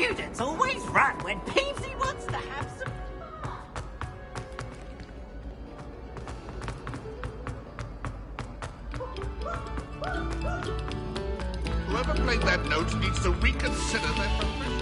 students always run when Peevesy wants to have some Whoever played that note needs to reconsider their profession.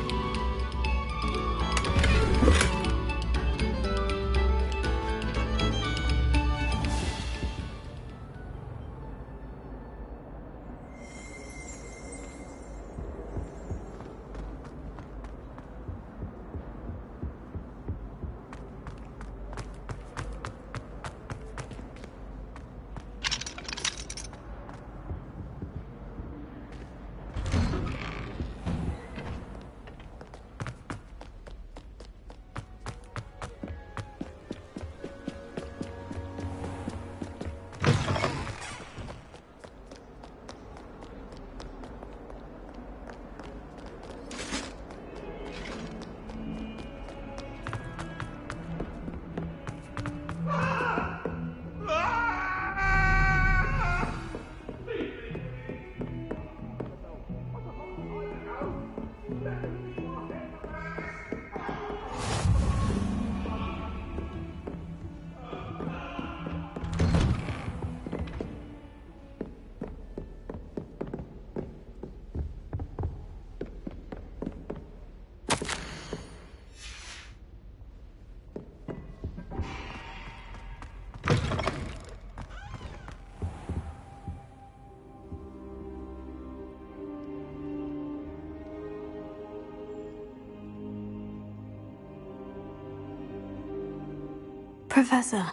Professor,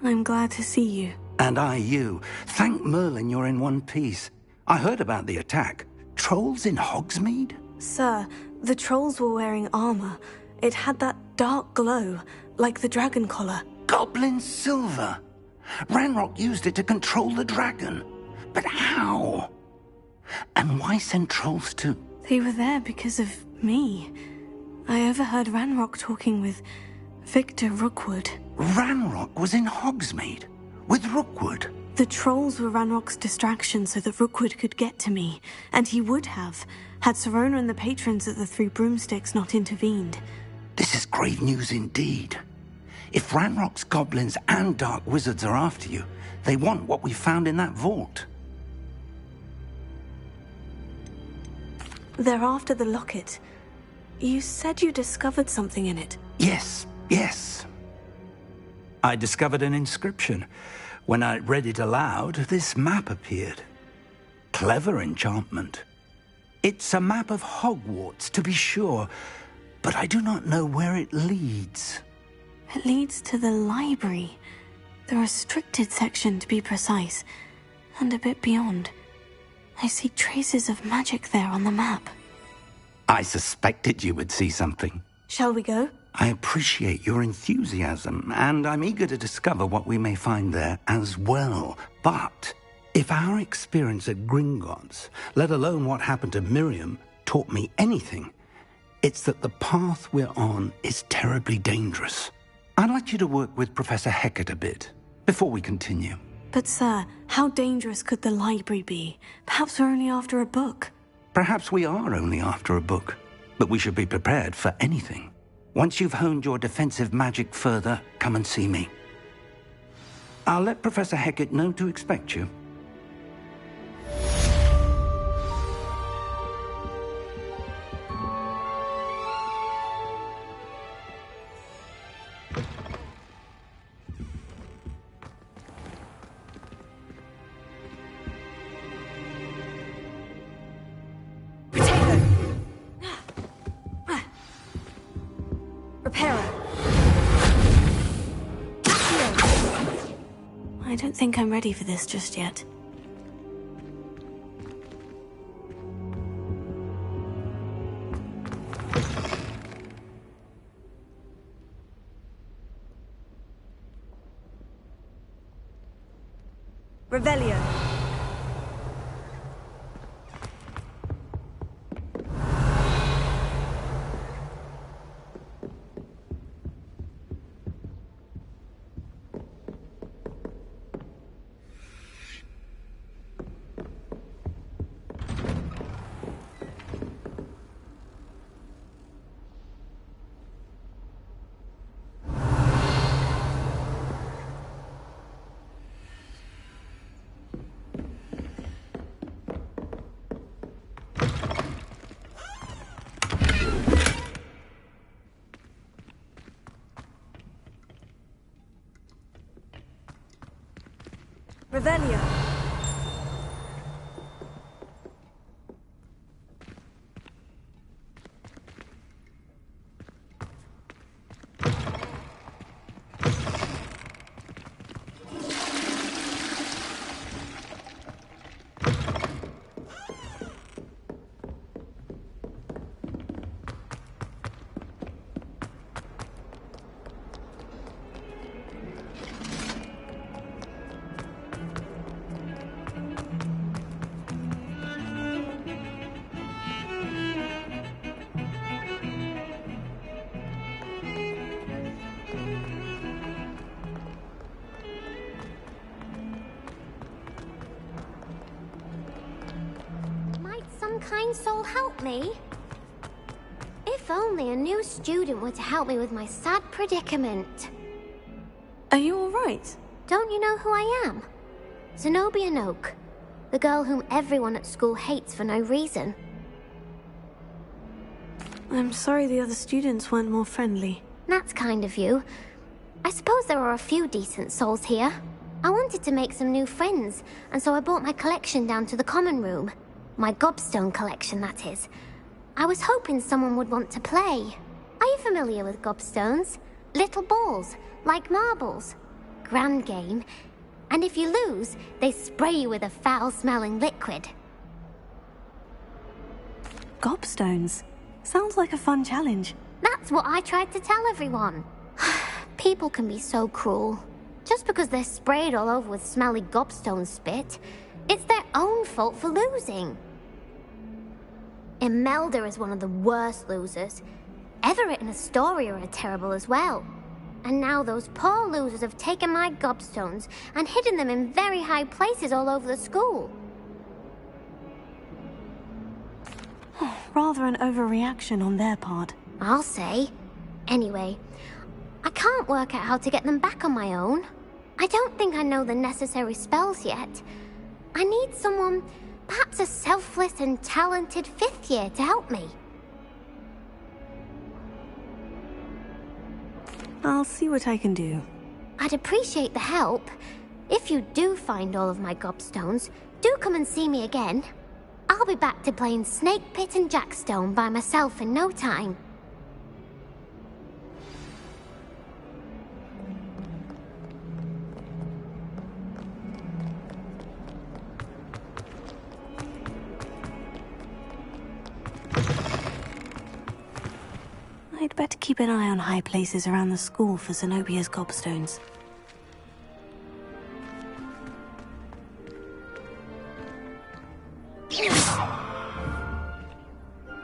I'm glad to see you. And I you. Thank Merlin you're in one piece. I heard about the attack. Trolls in Hogsmeade? Sir, the trolls were wearing armor. It had that dark glow, like the dragon collar. Goblin silver! Ranrock used it to control the dragon. But how? And why send trolls too? They were there because of me. I overheard Ranrock talking with Victor Rookwood. Ranrock was in Hogsmeade? With Rookwood? The trolls were Ranrock's distraction so that Rookwood could get to me. And he would have, had Serona and the patrons at the Three Broomsticks not intervened. This is grave news indeed. If Ranrock's goblins and dark wizards are after you, they want what we found in that vault. They're after the locket. You said you discovered something in it. Yes. I discovered an inscription. When I read it aloud, this map appeared. Clever enchantment. It's a map of Hogwarts, to be sure, but I do not know where it leads. It leads to the library. The restricted section, to be precise, and a bit beyond. I see traces of magic there on the map. I suspected you would see something. Shall we go? I appreciate your enthusiasm, and I'm eager to discover what we may find there as well. But if our experience at Gringotts, let alone what happened to Miriam, taught me anything, it's that the path we're on is terribly dangerous. I'd like you to work with Professor Hecat a bit, before we continue. But sir, how dangerous could the library be? Perhaps we're only after a book. Perhaps we are only after a book, but we should be prepared for anything. Once you've honed your defensive magic further, come and see me. I'll let Professor Hecat know to expect you. I don't think I'm ready for this just yet. Revelio. Revelio. Some kind soul help me? If only a new student were to help me with my sad predicament. Are you alright? Don't you know who I am? Zenobia Noak, the girl whom everyone at school hates for no reason. I'm sorry the other students weren't more friendly. That's kind of you. I suppose there are a few decent souls here. I wanted to make some new friends, and so I brought my collection down to the common room. My gobstone collection, that is. I was hoping someone would want to play. Are you familiar with gobstones? Little balls, like marbles. Grand game. And if you lose, they spray you with a foul-smelling liquid. Gobstones? Sounds like a fun challenge. That's what I tried to tell everyone. People can be so cruel. Just because they're sprayed all over with smelly gobstone spit, it's their own fault for losing. Imelda is one of the worst losers. Everett and Astoria are terrible as well. And now those poor losers have taken my gobstones and hidden them in very high places all over the school. Rather an overreaction on their part. I'll say. Anyway, I can't work out how to get them back on my own. I don't think I know the necessary spells yet. I need someone, perhaps a selfless and talented 5th year to help me. I'll see what I can do. I'd appreciate the help. If you do find all of my gobstones, do come and see me again. I'll be back to playing Snake Pit and Jackstone by myself in no time. I'd better keep an eye on high places around the school for Zenobia's gobstones.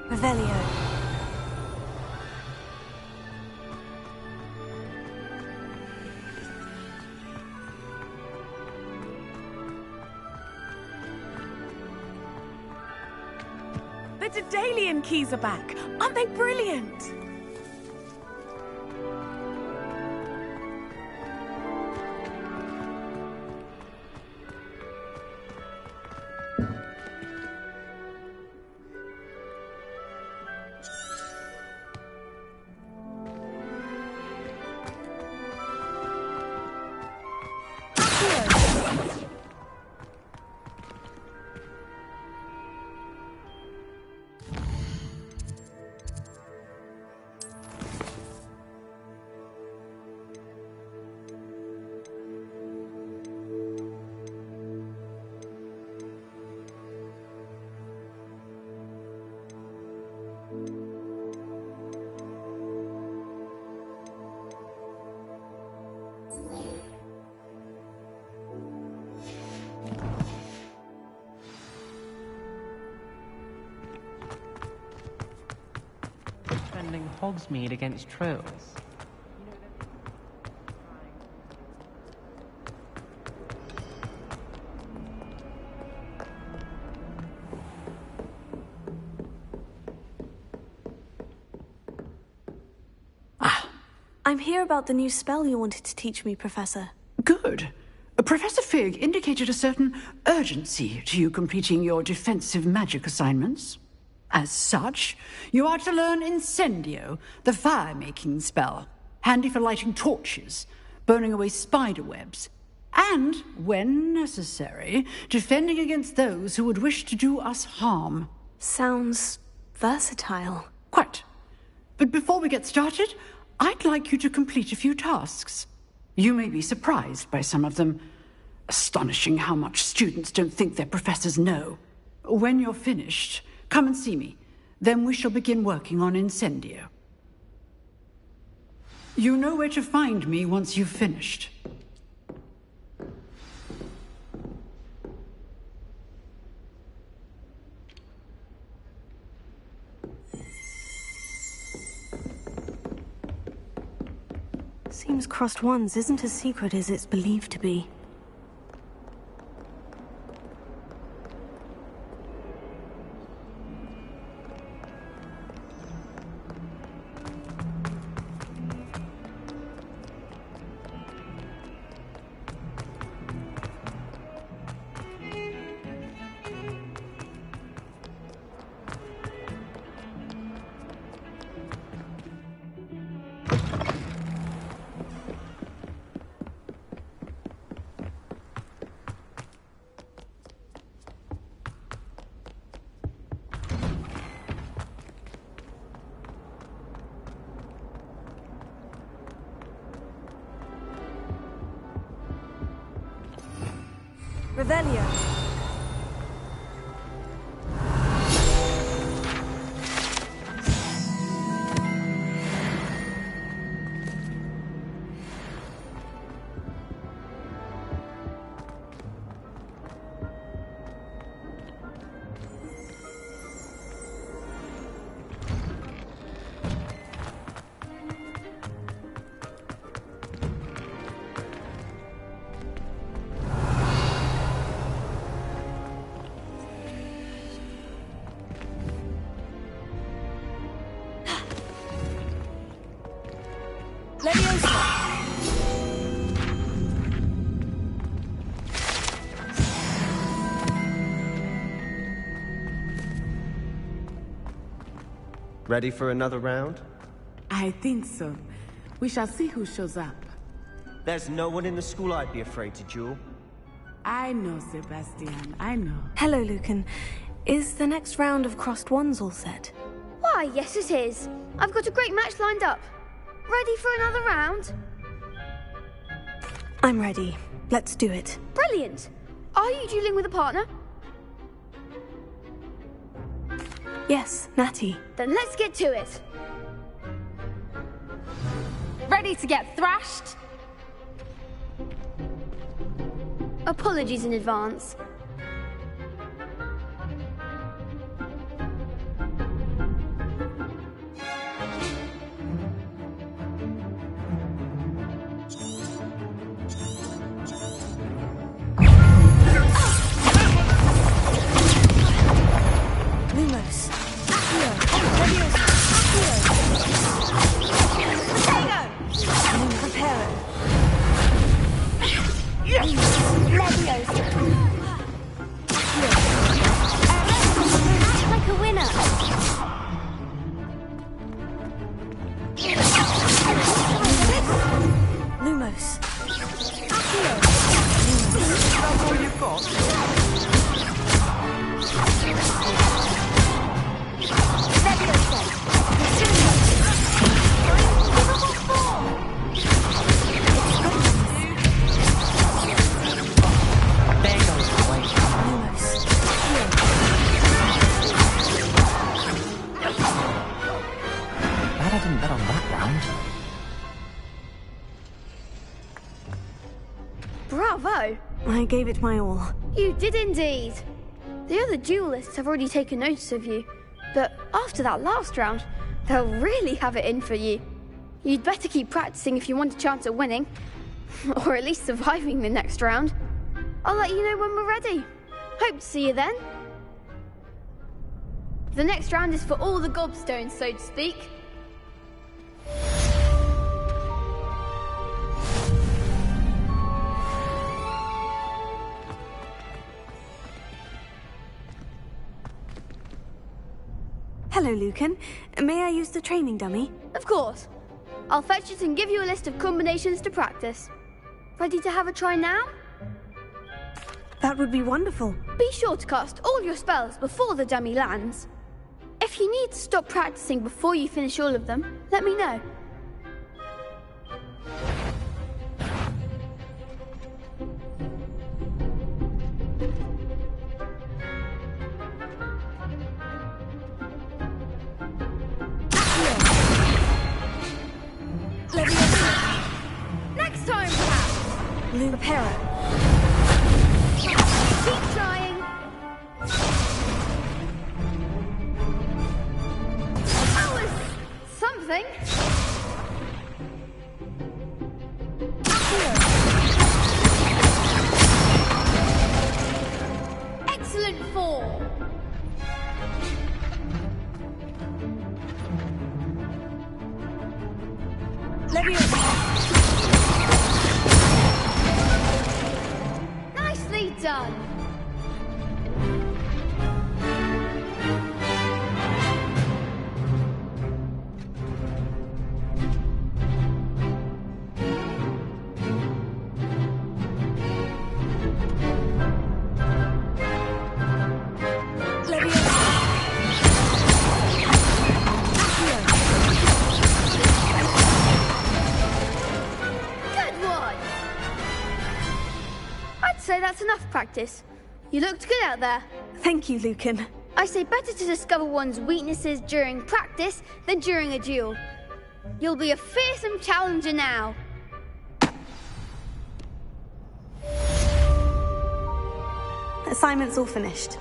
Revelio. The Daedalian keys are back. Aren't they brilliant? Defending Hogsmeade against trolls. I'm here about the new spell you wanted to teach me, Professor. Good. Professor Fig indicated a certain urgency to you completing your defensive magic assignments. As such, you are to learn Incendio, the fire-making spell, handy for lighting torches, burning away spider webs, And, when necessary, defending against those who would wish to do us harm. Sounds versatile. Quite. But before we get started, I'd like you to complete a few tasks. You may be surprised by some of them. Astonishing how much students don't think their professors know. When you're finished, come and see me. Then we shall begin working on Incendio. You know where to find me once you've finished. Seems Crossed Wands isn't as secret as it's believed to be. Revelio. Ready for another round? I think so. We shall see who shows up. There's no one in the school I'd be afraid to duel. I know, Sebastian, I know. Hello, Lucan. Is the next round of Crossed Wands all set? Why, yes it is. I've got a great match lined up. Ready for another round? I'm ready. Let's do it. Brilliant. Are you dueling with a partner? Yes, Natty. Then let's get to it. Ready to get thrashed? Apologies in advance. Lumos. Prepare. Act like a winner. Lumos. That's all you've got? Bravo! I gave it my all. You did indeed. The other duelists have already taken notice of you, but after that last round, they'll really have it in for you. You'd better keep practicing if you want a chance at winning, or at least surviving the next round. I'll let you know when we're ready. Hope to see you then. The next round is for all the gobstones, so to speak. Hello, Lucan. May I use the training dummy? Of course. I'll fetch it and give you a list of combinations to practice. Ready to have a try now? That would be wonderful. Be sure to cast all your spells before the dummy lands. If you need to stop practicing before you finish all of them, let me know. Next time, perhaps. Prepare. Keep trying. That was something. Excellent form. Nicely done. Good one. I'd say that's enough practice. You looked good out there. Thank you, Lucan. I say better to discover one's weaknesses during practice than during a duel. You'll be a fearsome challenger now. Assignment's all finished.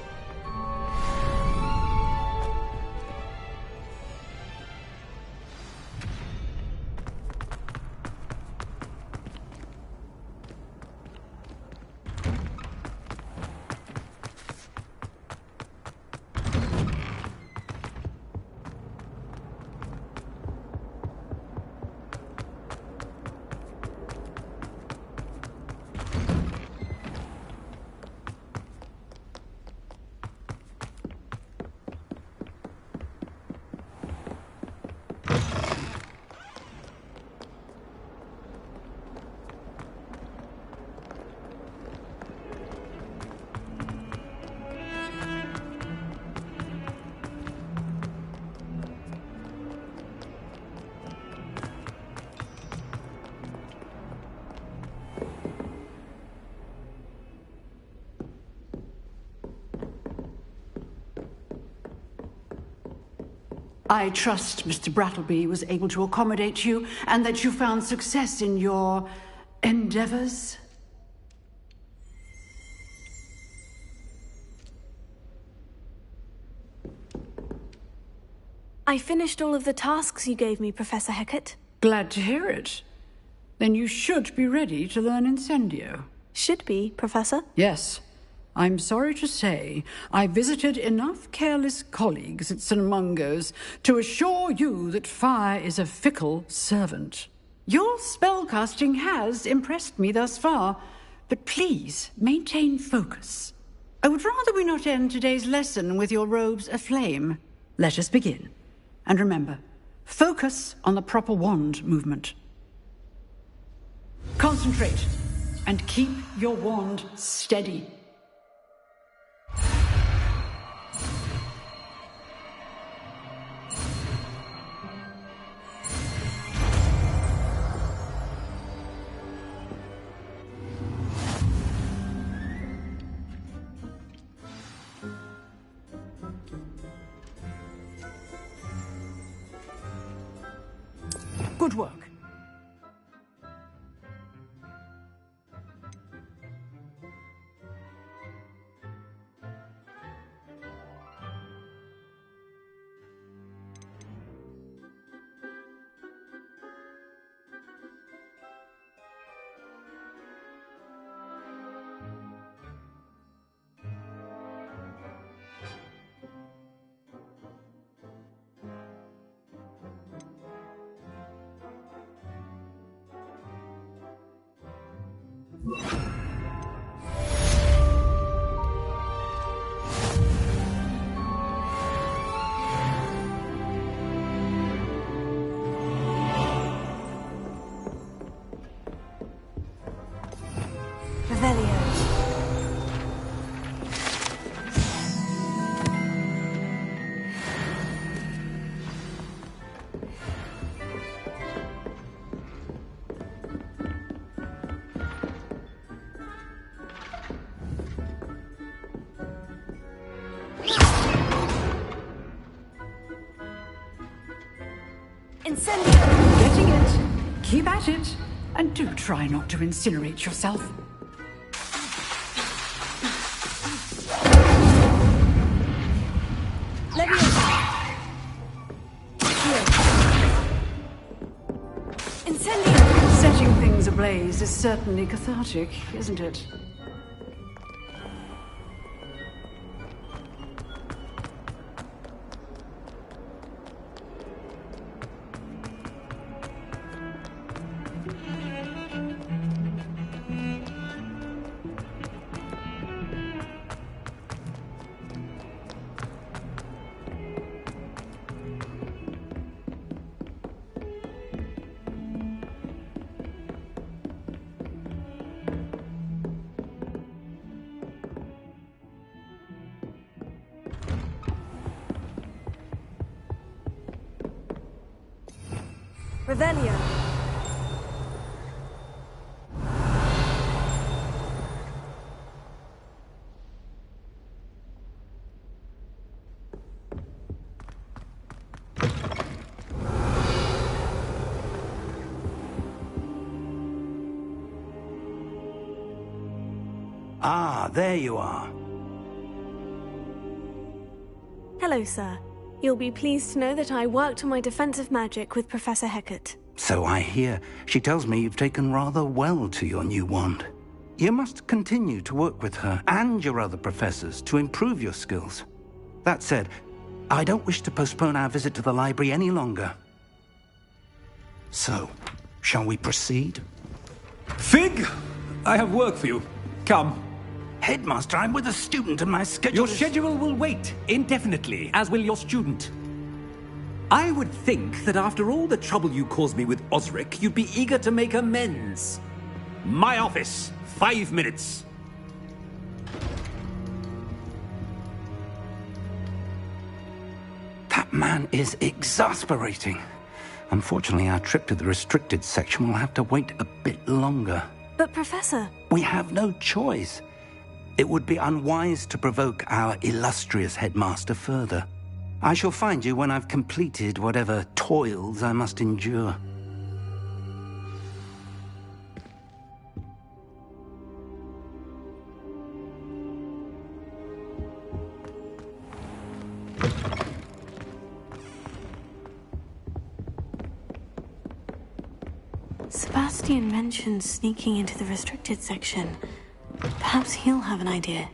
I trust Mr. Brattleby was able to accommodate you and that you found success in your endeavors. I finished all of the tasks you gave me, Professor Hecat. Glad to hear it. Then you should be ready to learn Incendio. Should be, Professor. Yes. I'm sorry to say I visited enough careless colleagues at St. Mungo's to assure you that fire is a fickle servant. Your spellcasting has impressed me thus far, but please maintain focus. I would rather we not end today's lesson with your robes aflame. Let us begin. And remember, focus on the proper wand movement. Concentrate and keep your wand steady. Good work. Incendio! Getting it. Keep at it. And do try not to incinerate yourself. Leviosa! Incendio! Setting things ablaze is certainly cathartic, isn't it? Revelio! Ah, there you are. Hello, sir. You'll be pleased to know that I worked on my defensive magic with Professor Hecat. So I hear. She tells me you've taken rather well to your new wand. You must continue to work with her and your other professors to improve your skills. That said, I don't wish to postpone our visit to the library any longer. So, shall we proceed? Fig! I have work for you. Come. Headmaster, I'm with a student and my schedule Your schedule will wait indefinitely, as will your student. I would think that after all the trouble you caused me with Osric, you'd be eager to make amends. My office, 5 minutes. That man is exasperating. Unfortunately, our trip to the restricted section will have to wait a bit longer. But, Professor... We have no choice. It would be unwise to provoke our illustrious headmaster further. I shall find you when I've completed whatever toils I must endure. Sebastian mentioned sneaking into the restricted section. Perhaps he'll have an idea.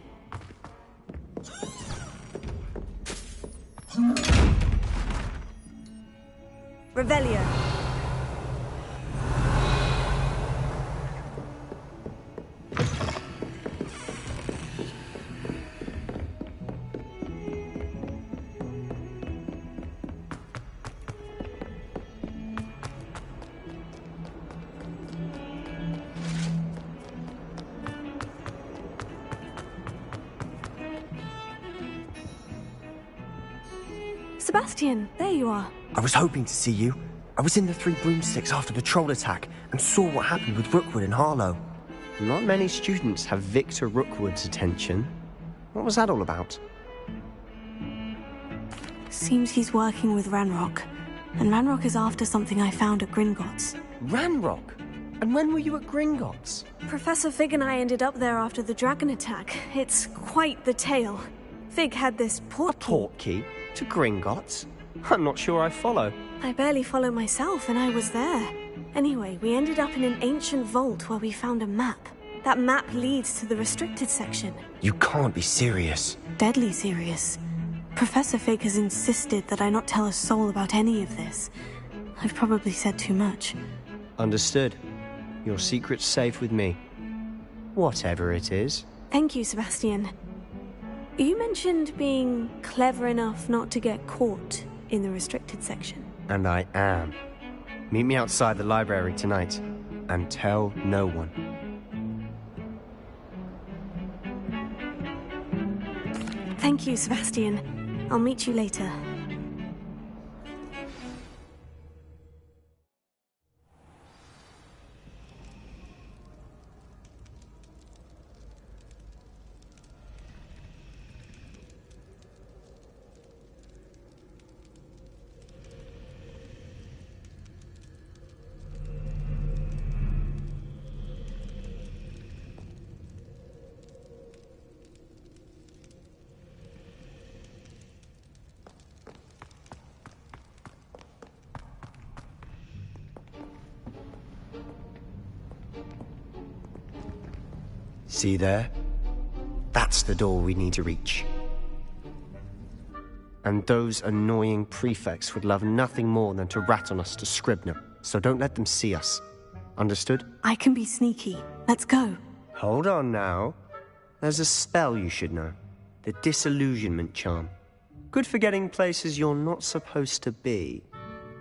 Revelio! Sebastian, there you are. I was hoping to see you. I was in the Three Broomsticks after the troll attack and saw what happened with Rookwood and Harlow. Not many students have Victor Rookwood's attention. What was that all about? Seems he's working with Ranrock. And Ranrock is after something I found at Gringotts. Ranrock? And when were you at Gringotts? Professor Fig and I ended up there after the dragon attack. It's quite the tale. Fig had this portkey. A portkey? To Gringotts? I'm not sure I follow. I barely follow myself, and I was there. Anyway, we ended up in an ancient vault where we found a map. That map leads to the restricted section. You can't be serious. Deadly serious. Professor Fig has insisted that I not tell a soul about any of this. I've probably said too much. Understood. Your secret's safe with me. Whatever it is. Thank you, Sebastian. You mentioned being clever enough not to get caught in the restricted section. And I am. Meet me outside the library tonight, and tell no one. Thank you, Sebastian. I'll meet you later. See there? That's the door we need to reach. And those annoying prefects would love nothing more than to rat on us to Scribner, so don't let them see us. Understood? I can be sneaky. Let's go. Hold on now. There's a spell you should know. The Disillusionment Charm. Good for getting places you're not supposed to be.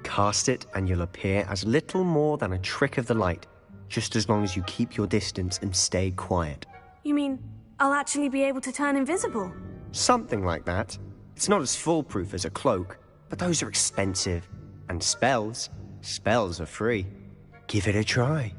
Cast it and you'll appear as little more than a trick of the light, just as long as you keep your distance and stay quiet. You mean I'll actually be able to turn invisible? Something like that. It's not as foolproof as a cloak, but those are expensive. And spells are free. Give it a try.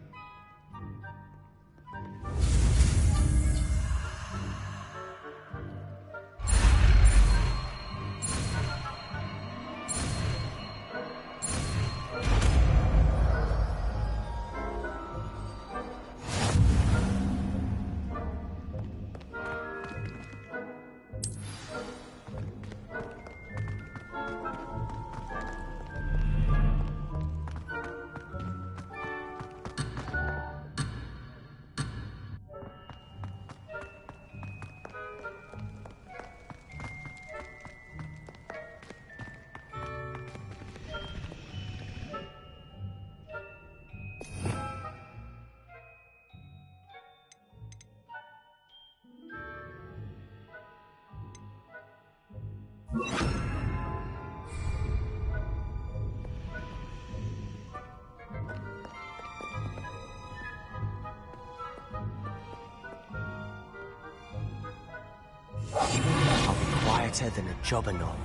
I'll be quieter than a jobberknoll.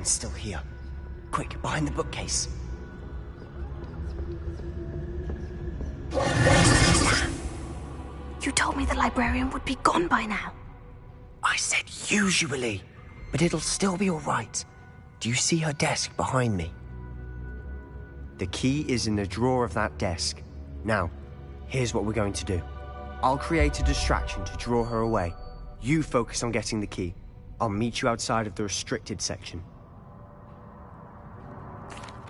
Still here. Quick, behind the bookcase. You told me the librarian would be gone by now. I said usually, but it'll still be all right. Do you see her desk behind me? The key is in the drawer of that desk. Now, here's what we're going to do. I'll create a distraction to draw her away. You focus on getting the key. I'll meet you outside of the restricted section.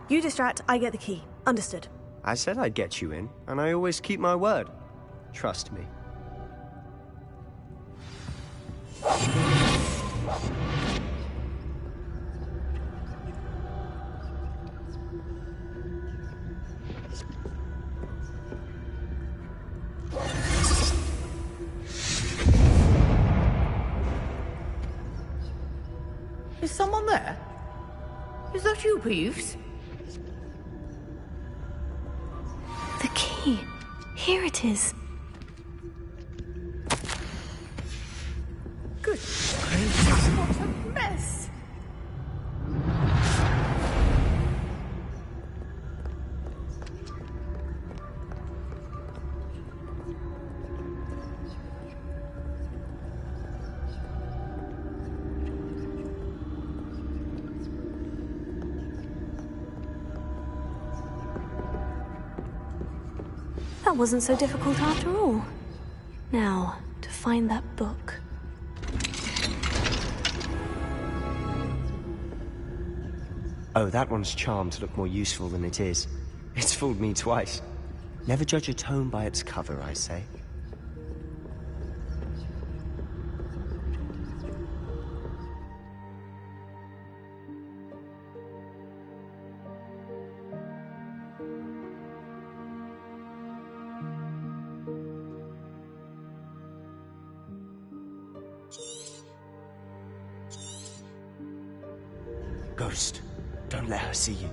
You distract, I get the key. Understood. I said I'd get you in, and I always keep my word. Trust me. Is someone there? Is that you, Peeves? The key. Here it is. Good gracious, what a mess! That wasn't so difficult after all. Now, to find that book. Oh, that one's charmed to look more useful than it is. It's fooled me twice. Never judge a tome by its cover, I say. Ghost, don't let her see you.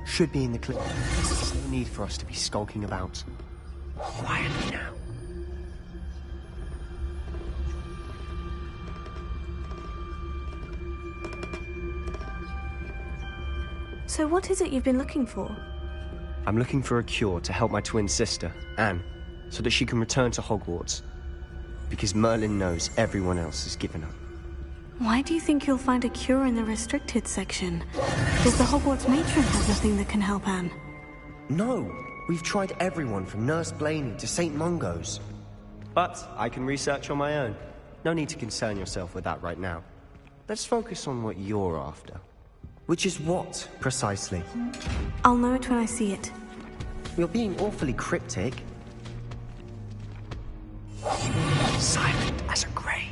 Should be in the clinic. There's no need for us to be skulking about. Quietly now. So what is it you've been looking for? I'm looking for a cure to help my twin sister, Anne, so that she can return to Hogwarts. Because Merlin knows everyone else has given up. Why do you think you'll find a cure in the restricted section? Does the Hogwarts matron have nothing that can help Anne? No! We've tried everyone from Nurse Blaney to St. Mungo's. But I can research on my own. No need to concern yourself with that right now. Let's focus on what you're after. Which is what, precisely? I'll know it when I see it. You're being awfully cryptic. Silent as a grave.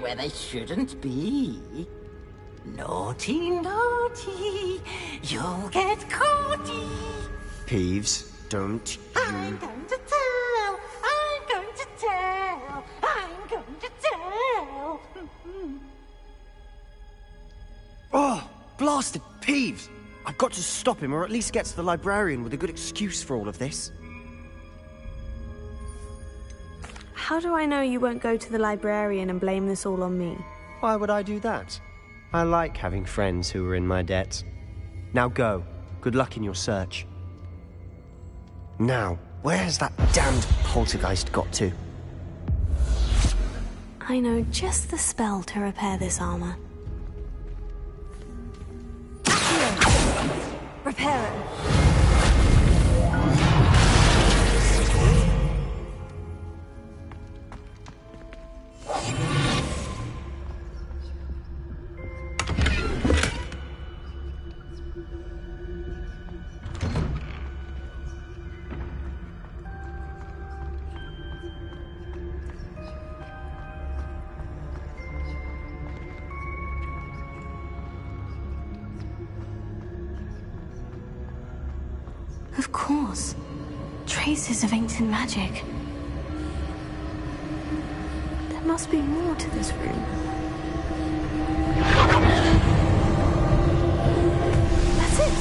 Where they shouldn't be. Naughty, naughty, you'll get caughty. Peeves, don't you... I'm going to tell, I'm going to tell, I'm going to tell. Oh, blasted Peeves! I've got to stop him, or at least get to the librarian with a good excuse for all of this. How do I know you won't go to the librarian and blame this all on me? Why would I do that? I like having friends who are in my debt. Now go. Good luck in your search. Now, where has that damned poltergeist got to? I know just the spell to repair this armor. Repair it. Of course. Traces of ancient magic. There must be more to this room. That's it!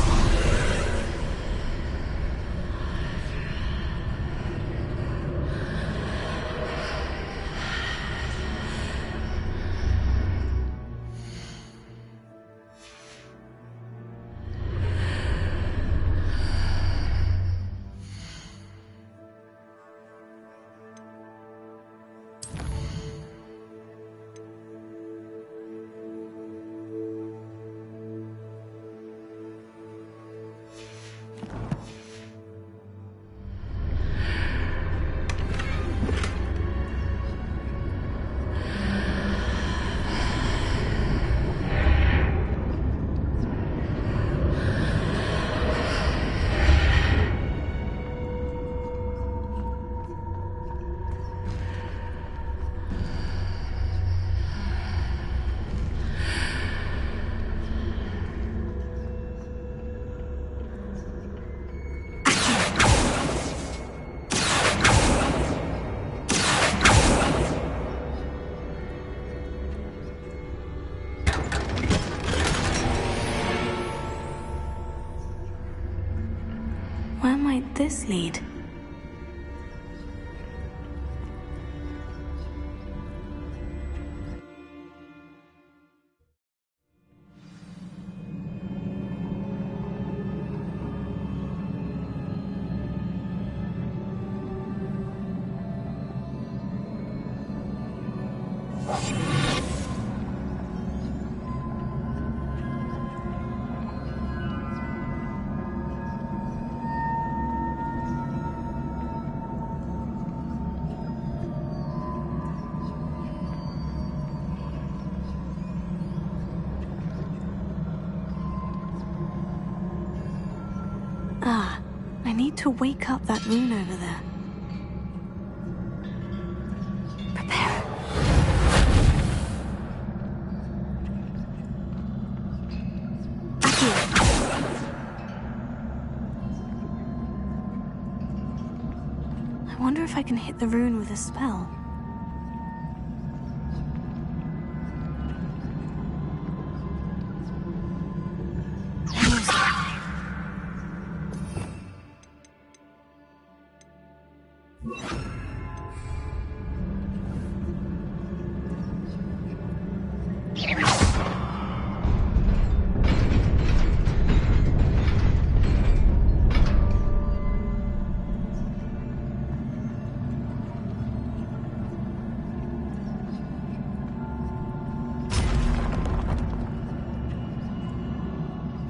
Where might this lead? Ah, I need to wake up that rune over there. Prepare. I wonder if I can hit the rune with a spell.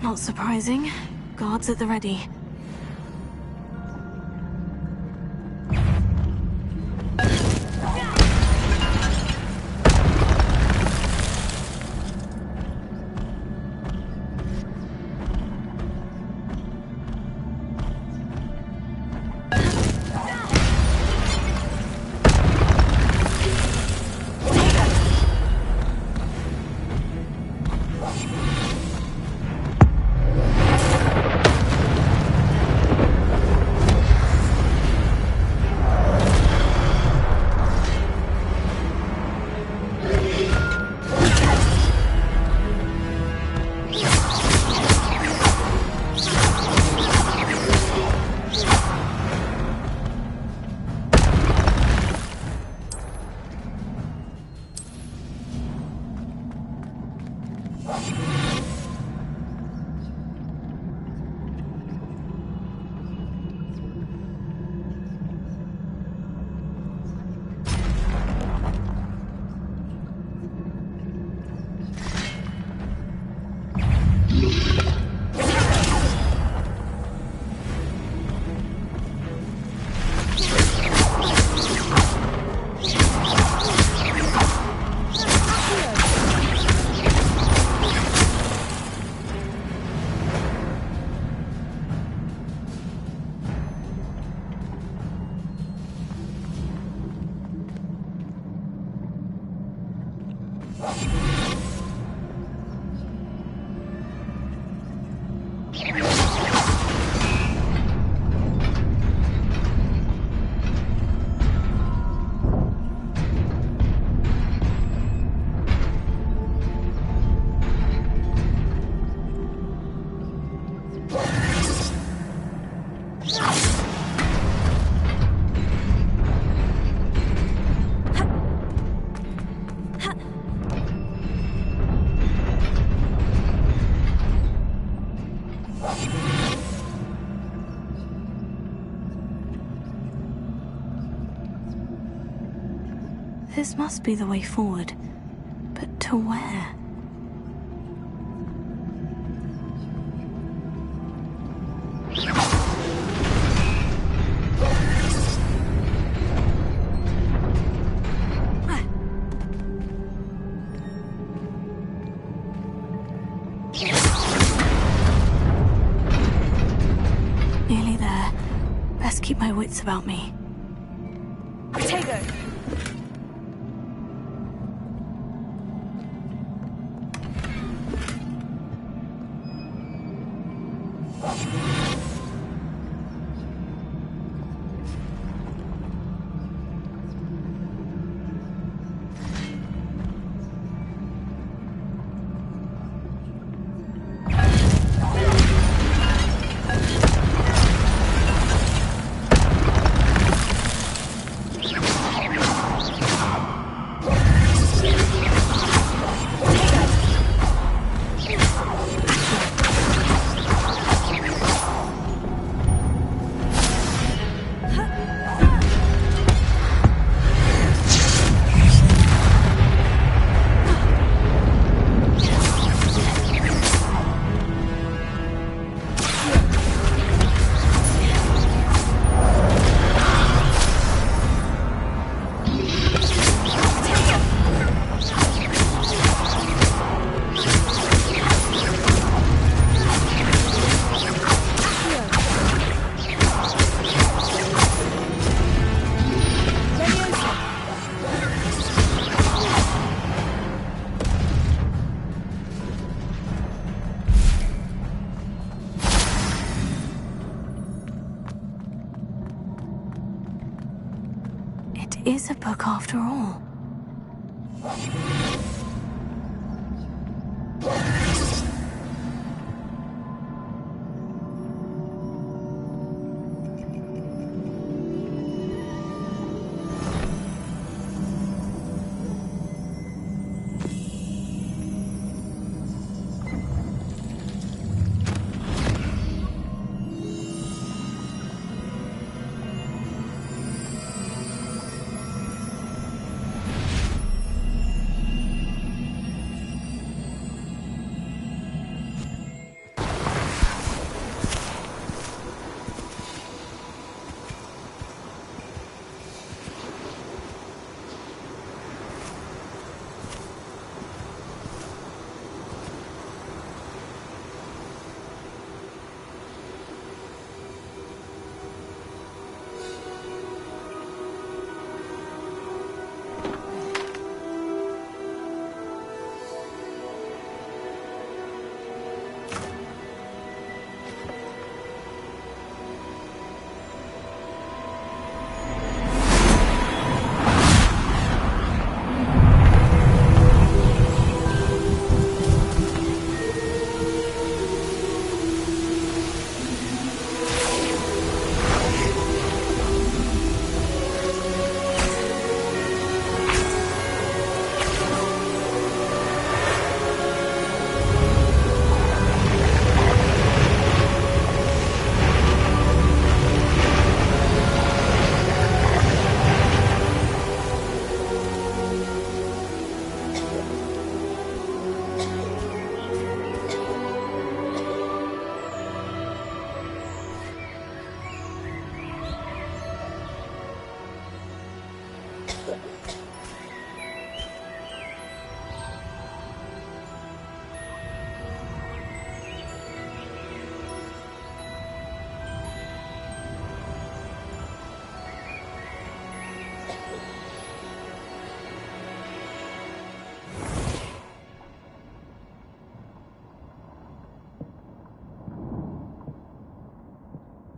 Not surprising. Guards at the ready. This must be the way forward. But to where? Nearly there. Best keep my wits about me. Potato! is a book after all.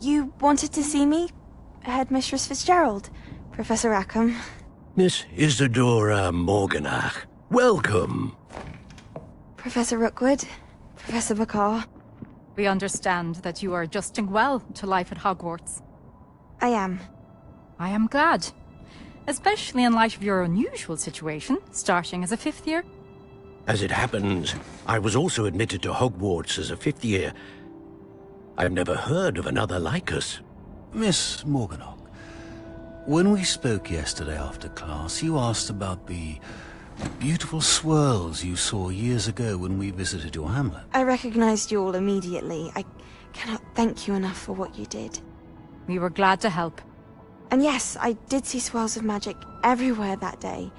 You wanted to see me? Headmistress Fitzgerald, Professor Rackham. Miss Isadora Morganach, welcome. Professor Rookwood, Professor Bakar. We understand that you are adjusting well to life at Hogwarts. I am. I am glad. Especially in light of your unusual situation, starting as a 5th year. As it happens, I was also admitted to Hogwarts as a 5th year. I've never heard of another like us. Miss Morganach, when we spoke yesterday after class, you asked about the beautiful swirls you saw years ago when we visited your hamlet. I recognized you all immediately. I cannot thank you enough for what you did. We were glad to help. And yes, I did see swirls of magic everywhere that day.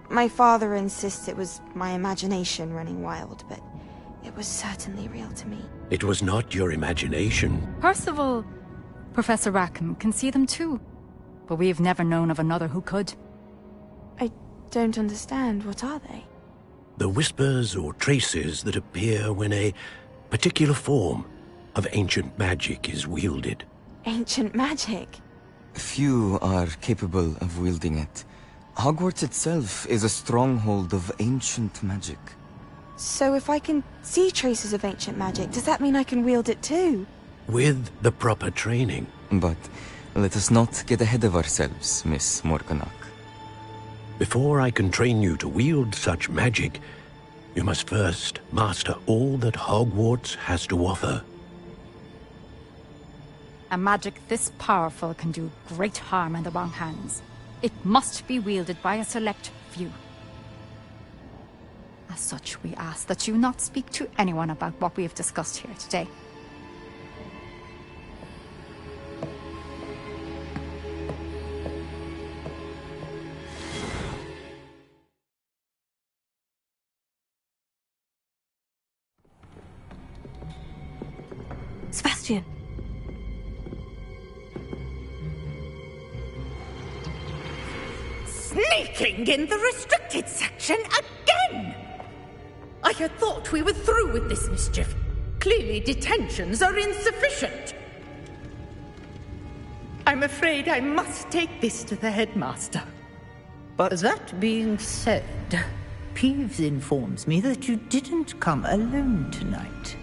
My father insists it was my imagination running wild, but it was certainly real to me. It was not your imagination. Percival, Professor Rackham can see them too. But we have never known of another who could. I don't understand. What are they? The whispers or traces that appear when a particular form of ancient magic is wielded. Ancient magic? Few are capable of wielding it. Hogwarts itself is a stronghold of ancient magic. So if I can see traces of ancient magic, does that mean I can wield it too? With the proper training. But let us not get ahead of ourselves, Miss Morganach. Before I can train you to wield such magic, you must first master all that Hogwarts has to offer. A magic this powerful can do great harm in the wrong hands. It must be wielded by a select few. As such, we ask that you not speak to anyone about what we have discussed here today. Sebastian! Sneaking in the restricted section again! I had thought we were through with this mischief. Clearly detentions are insufficient. I'm afraid I must take this to the headmaster. But... That being said, Peeves informs me that you didn't come alone tonight.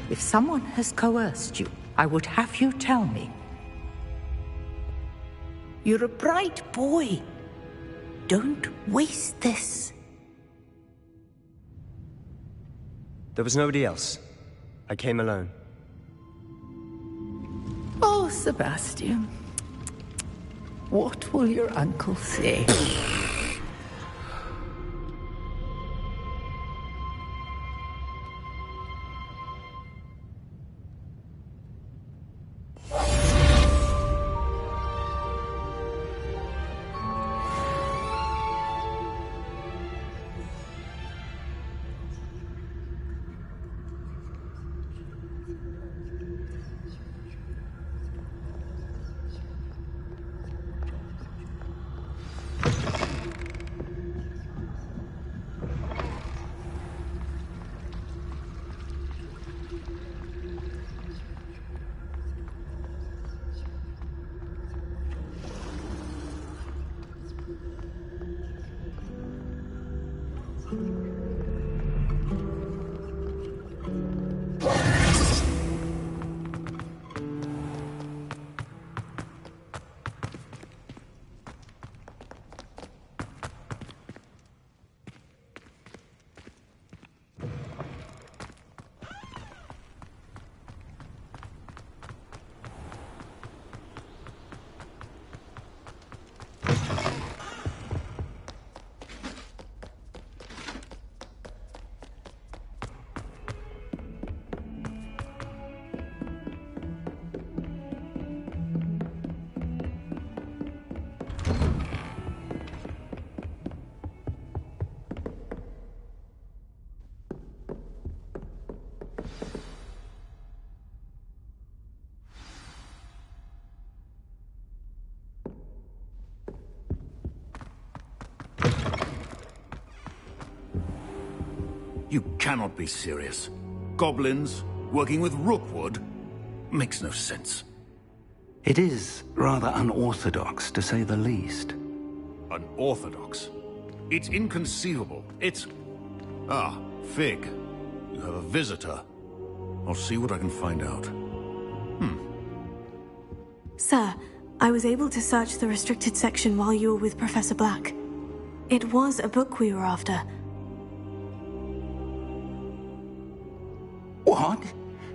If someone has coerced you, I would have you tell me. You're a bright boy. Don't waste this. There was nobody else. I came alone. Oh, Sebastian. What will your uncle say? You cannot be serious. Goblins working with Rookwood? Makes no sense. It is rather unorthodox, to say the least. Unorthodox? It's inconceivable. It's... Ah, Fig. You have a visitor. I'll see what I can find out. Sir, I was able to search the restricted section while you were with Professor Black. It was a book we were after. What?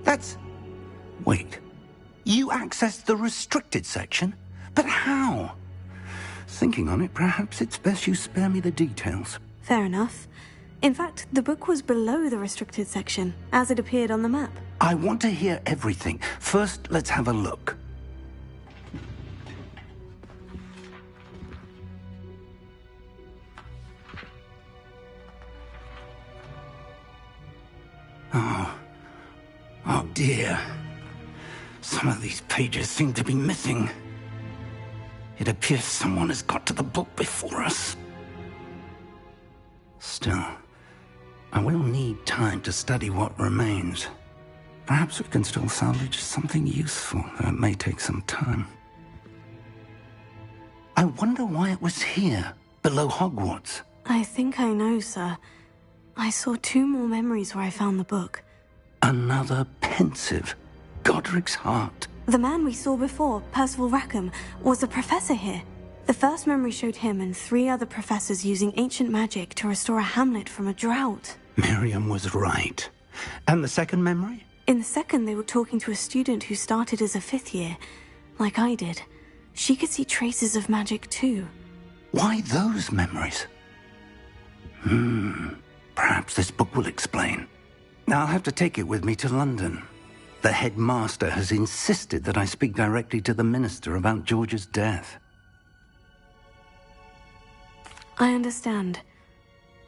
That's... Wait. You accessed the restricted section? But how? Thinking on it, perhaps it's best you spare me the details. Fair enough. In fact, the book was below the restricted section, as it appeared on the map. I want to hear everything. First, let's have a look. Oh dear. Some of these pages seem to be missing. It appears someone has got to the book before us. Still, I will need time to study what remains. Perhaps we can still salvage something useful, though it may take some time. I wonder why it was here, below Hogwarts. I think I know, sir. I saw 2 more memories where I found the book. Another pensive. Godric's heart. The man we saw before, Percival Rackham, was a professor here. The first memory showed him and 3 other professors using ancient magic to restore a hamlet from a drought. Miriam was right. And the second memory? In the second, they were talking to a student who started as a 5th year, like I did. She could see traces of magic too. Why those memories? Perhaps this book will explain. I'll have to take it with me to London. The headmaster has insisted that I speak directly to the minister about George's death. I understand.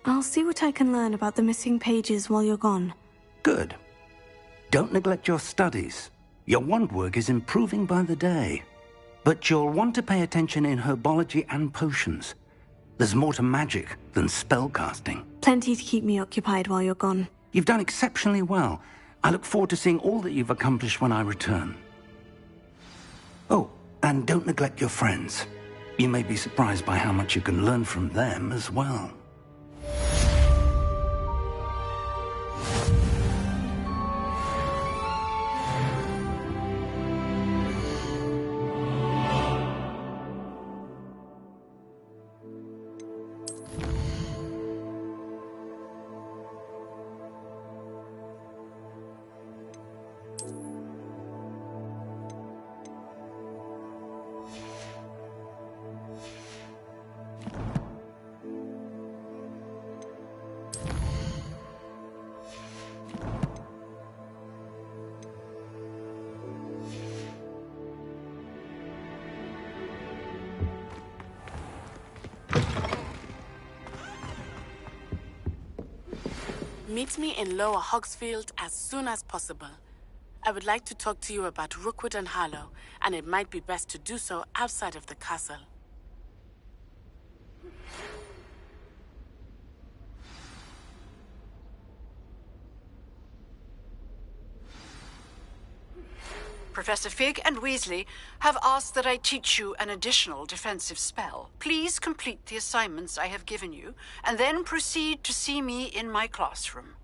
I'll see what I can learn about the missing pages while you're gone. Good. Don't neglect your studies. Your wand work is improving by the day. But you'll want to pay attention in herbology and potions. There's more to magic than spellcasting. Plenty to keep me occupied while you're gone. You've done exceptionally well. I look forward to seeing all that you've accomplished when I return. Oh, and don't neglect your friends. You may be surprised by how much you can learn from them as well. Meet me in Lower Hogsfield as soon as possible. I would like to talk to you about Rookwood and Harlow, and it might be best to do so outside of the castle. Professor Fig and Weasley have asked that I teach you an additional defensive spell. Please complete the assignments I have given you, and then proceed to see me in my classroom.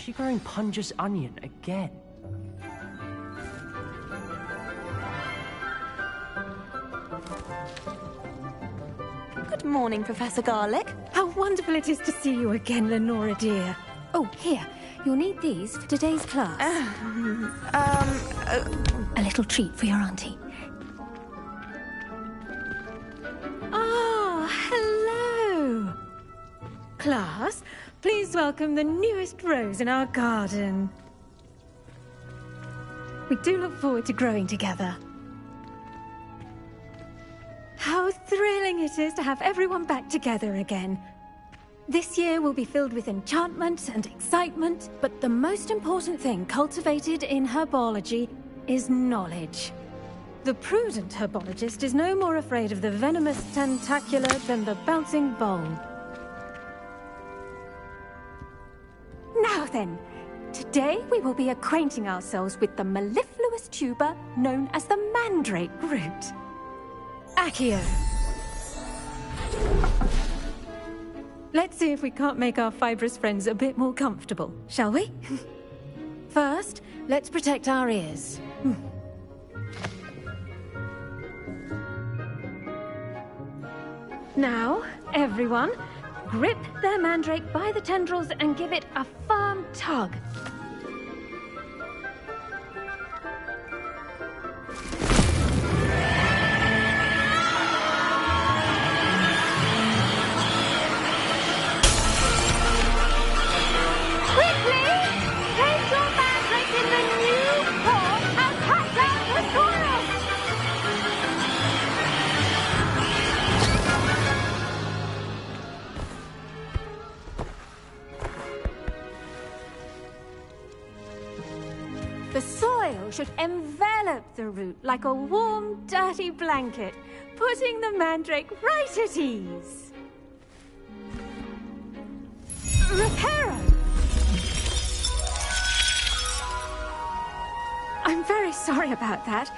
she growing Punja's onion again? Good morning, Professor Garlick. How wonderful it is to see you again, Lenora dear. Oh, here. You'll need these for today's class. A little treat for your auntie. Ah, hello. Class, please welcome the newest rose in our garden. We do look forward to growing together. How thrilling it is to have everyone back together again. This year will be filled with enchantment and excitement, but the most important thing cultivated in herbology is knowledge. The prudent herbologist is no more afraid of the venomous tentacular than the bouncing bulb. Now then, today we will be acquainting ourselves with the mellifluous tuber known as the mandrake root. Accio. Let's see if we can't make our fibrous friends a bit more comfortable, shall we? First, let's protect our ears. Now, everyone, grip their mandrake by the tendrils and give it a firm tug. The soil should envelop the root like a warm, dirty blanket, putting the mandrake right at ease. Reparo! I'm very sorry about that.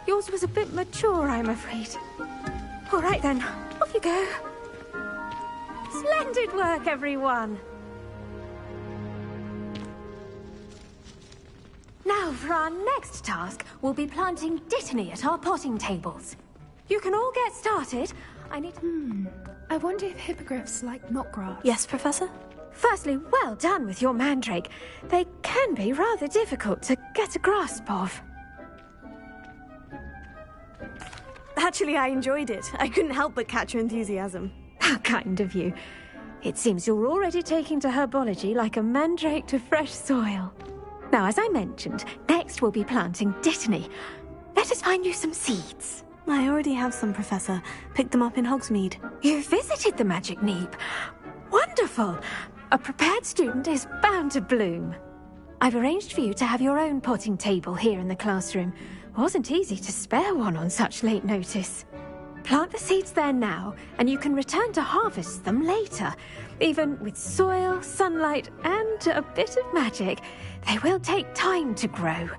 Yours was a bit mature, I'm afraid. All right then, off you go. Splendid work, everyone. Now, for our next task, we'll be planting dittany at our potting tables. You can all get started. I need... I wonder if hippogriffs like knotgrass. Yes, Professor? Firstly, well done with your mandrake. They can be rather difficult to get a grasp of. Actually, I enjoyed it. I couldn't help but catch your enthusiasm. How kind of you. It seems you're already taking to herbology like a mandrake to fresh soil. Now, as I mentioned, next we'll be planting dittany. Let us find you some seeds. I already have some, Professor. Picked them up in Hogsmeade. You visited the Magic Neep. Wonderful. A prepared student is bound to bloom. I've arranged for you to have your own potting table here in the classroom. Wasn't easy to spare one on such late notice. Plant the seeds there now, and you can return to harvest them later. Even with soil, sunlight, and a bit of magic, they will take time to grow.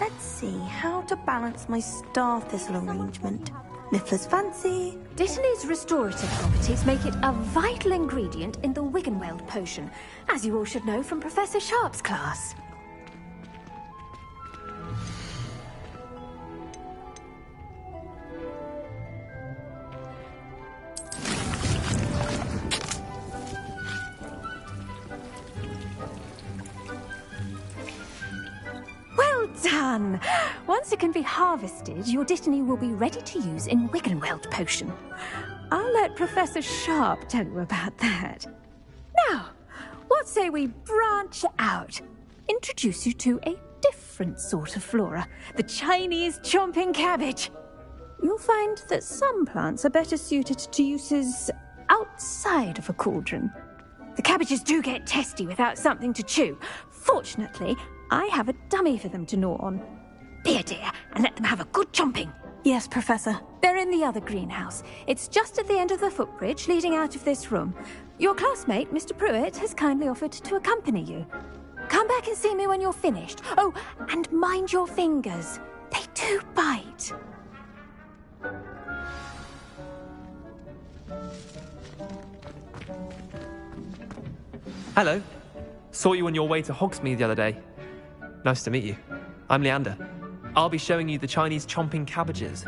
Let's see how to balance my star thistle arrangement. Niffler's fancy. Dittany's restorative properties make it a vital ingredient in the Wiggenweld potion, as you all should know from Professor Sharp's class. Well done! Once it can be harvested, your dittany will be ready to use in Wiggenweld potion. I'll let Professor Sharp tell you about that. Now, what say we branch out? Introduce you to a different sort of flora, the Chinese chomping cabbage. You'll find that some plants are better suited to uses outside of a cauldron. The cabbages do get testy without something to chew. Fortunately, I have a dummy for them to gnaw on. Be dear, and let them have a good chomping. Yes, Professor. They're in the other greenhouse. It's just at the end of the footbridge leading out of this room. Your classmate, Mr. Pruitt, has kindly offered to accompany you. Come back and see me when you're finished. Oh, and mind your fingers. They do bite. Hello. Saw you on your way to Hogsmeade the other day. Nice to meet you. I'm Leander. I'll be showing you the Chinese chomping cabbages.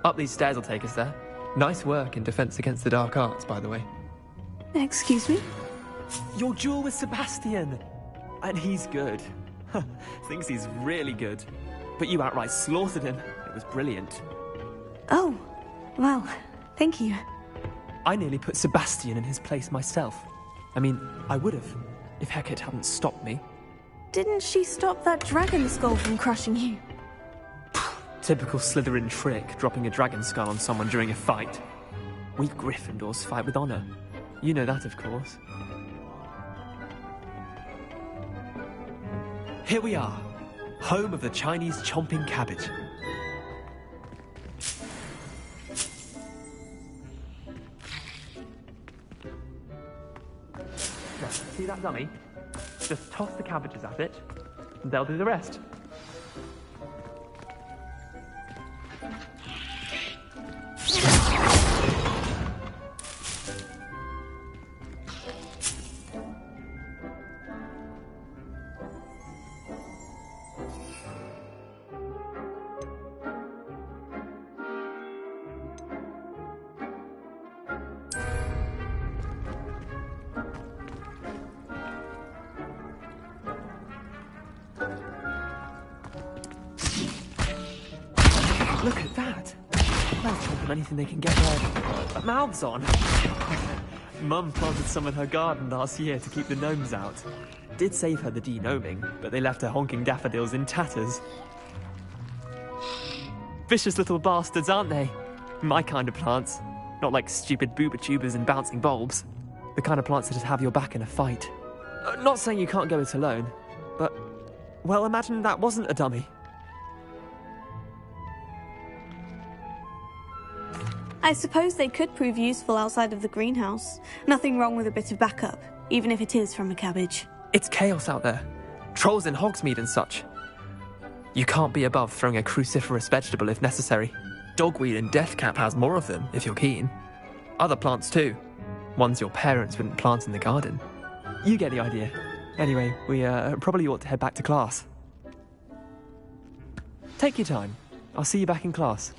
Up these stairs will take us there. Nice work in Defense Against the Dark Arts, by the way. Excuse me? Your duel with Sebastian! And he's good. Thinks he's really good. But you outright slaughtered him. It was brilliant. Oh, well, thank you. I nearly put Sebastian in his place myself. I mean, I would have, if Hecate hadn't stopped me. Didn't she stop that dragon skull from crushing you? Typical Slytherin trick, dropping a dragon skull on someone during a fight. We Gryffindors fight with honor. You know that, of course. Here we are, home of the Chinese chomping cabbage. Now, see that dummy? Just toss the cabbages at it, and they'll do the rest. Look at that! They'll chomp on anything they can get their mouths on. Mum planted some in her garden last year to keep the gnomes out. Did save her the de-gnoming, but they left her honking daffodils in tatters. Vicious little bastards, aren't they? My kind of plants. Not like stupid booba tubers and bouncing bulbs. The kind of plants that have your back in a fight. Not saying you can't go it alone, but... well, imagine that wasn't a dummy. I suppose they could prove useful outside of the greenhouse. Nothing wrong with a bit of backup, even if it is from a cabbage. It's chaos out there. Trolls in Hogsmeade and such. You can't be above throwing a cruciferous vegetable if necessary. Dogweed and deathcap has more of them, if you're keen. Other plants too. Ones your parents wouldn't plant in the garden. You get the idea. Anyway, we probably ought to head back to class. Take your time. I'll see you back in class.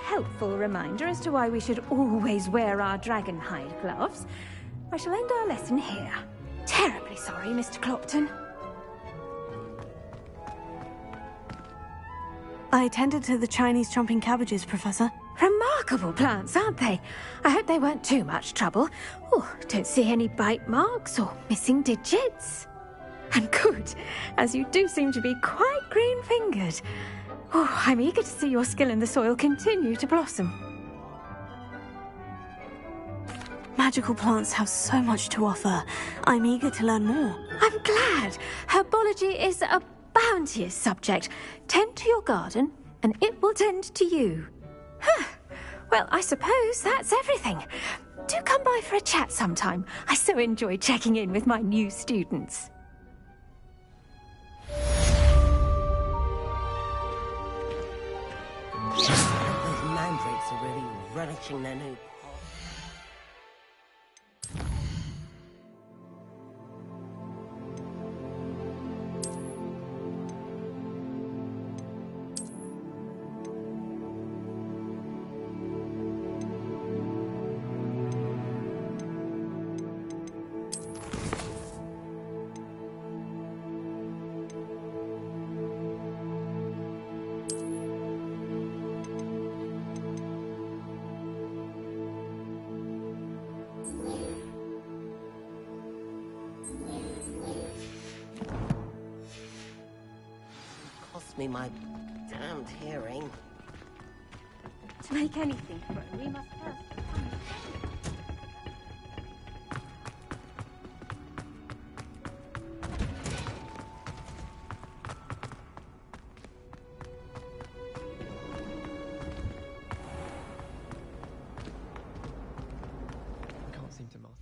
Helpful reminder as to why we should always wear our dragon hide gloves. I shall end our lesson here. Terribly sorry, Mr. Clopton. I tended to the Chinese chomping cabbages, Professor. Remarkable plants, aren't they? I hope they weren't too much trouble. Oh, don't see any bite marks or missing digits. And good, as you do seem to be quite green-fingered. Oh, I'm eager to see your skill in the soil continue to blossom. Magical plants have so much to offer. I'm eager to learn more. I'm glad. Herbology is a bounteous subject. Tend to your garden, and it will tend to you. Huh. Well, I suppose that's everything. Do come by for a chat sometime. I so enjoy checking in with my new students. Those mandrakes are really relishing their new... cost me my damned hearing. To make anything grow, we must first become... I can't seem to master.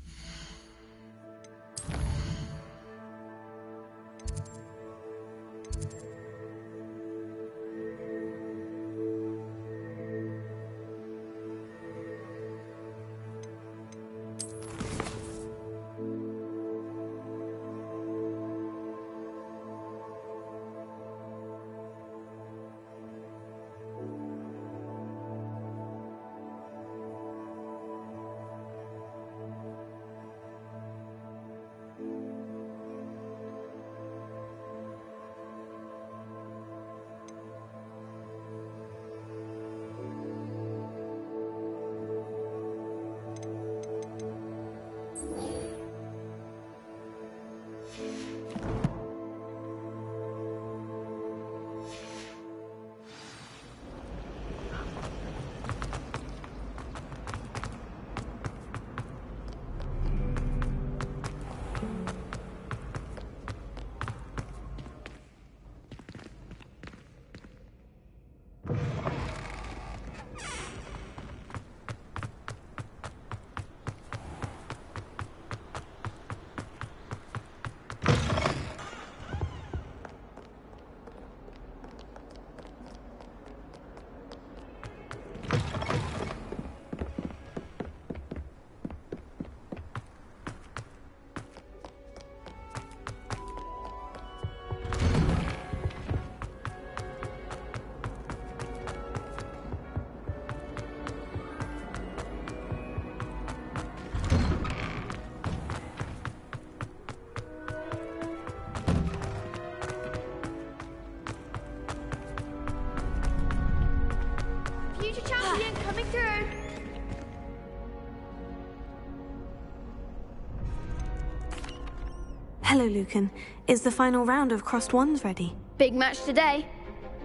Hello, Lucan. Is the final round of Crossed Wands ready? Big match today.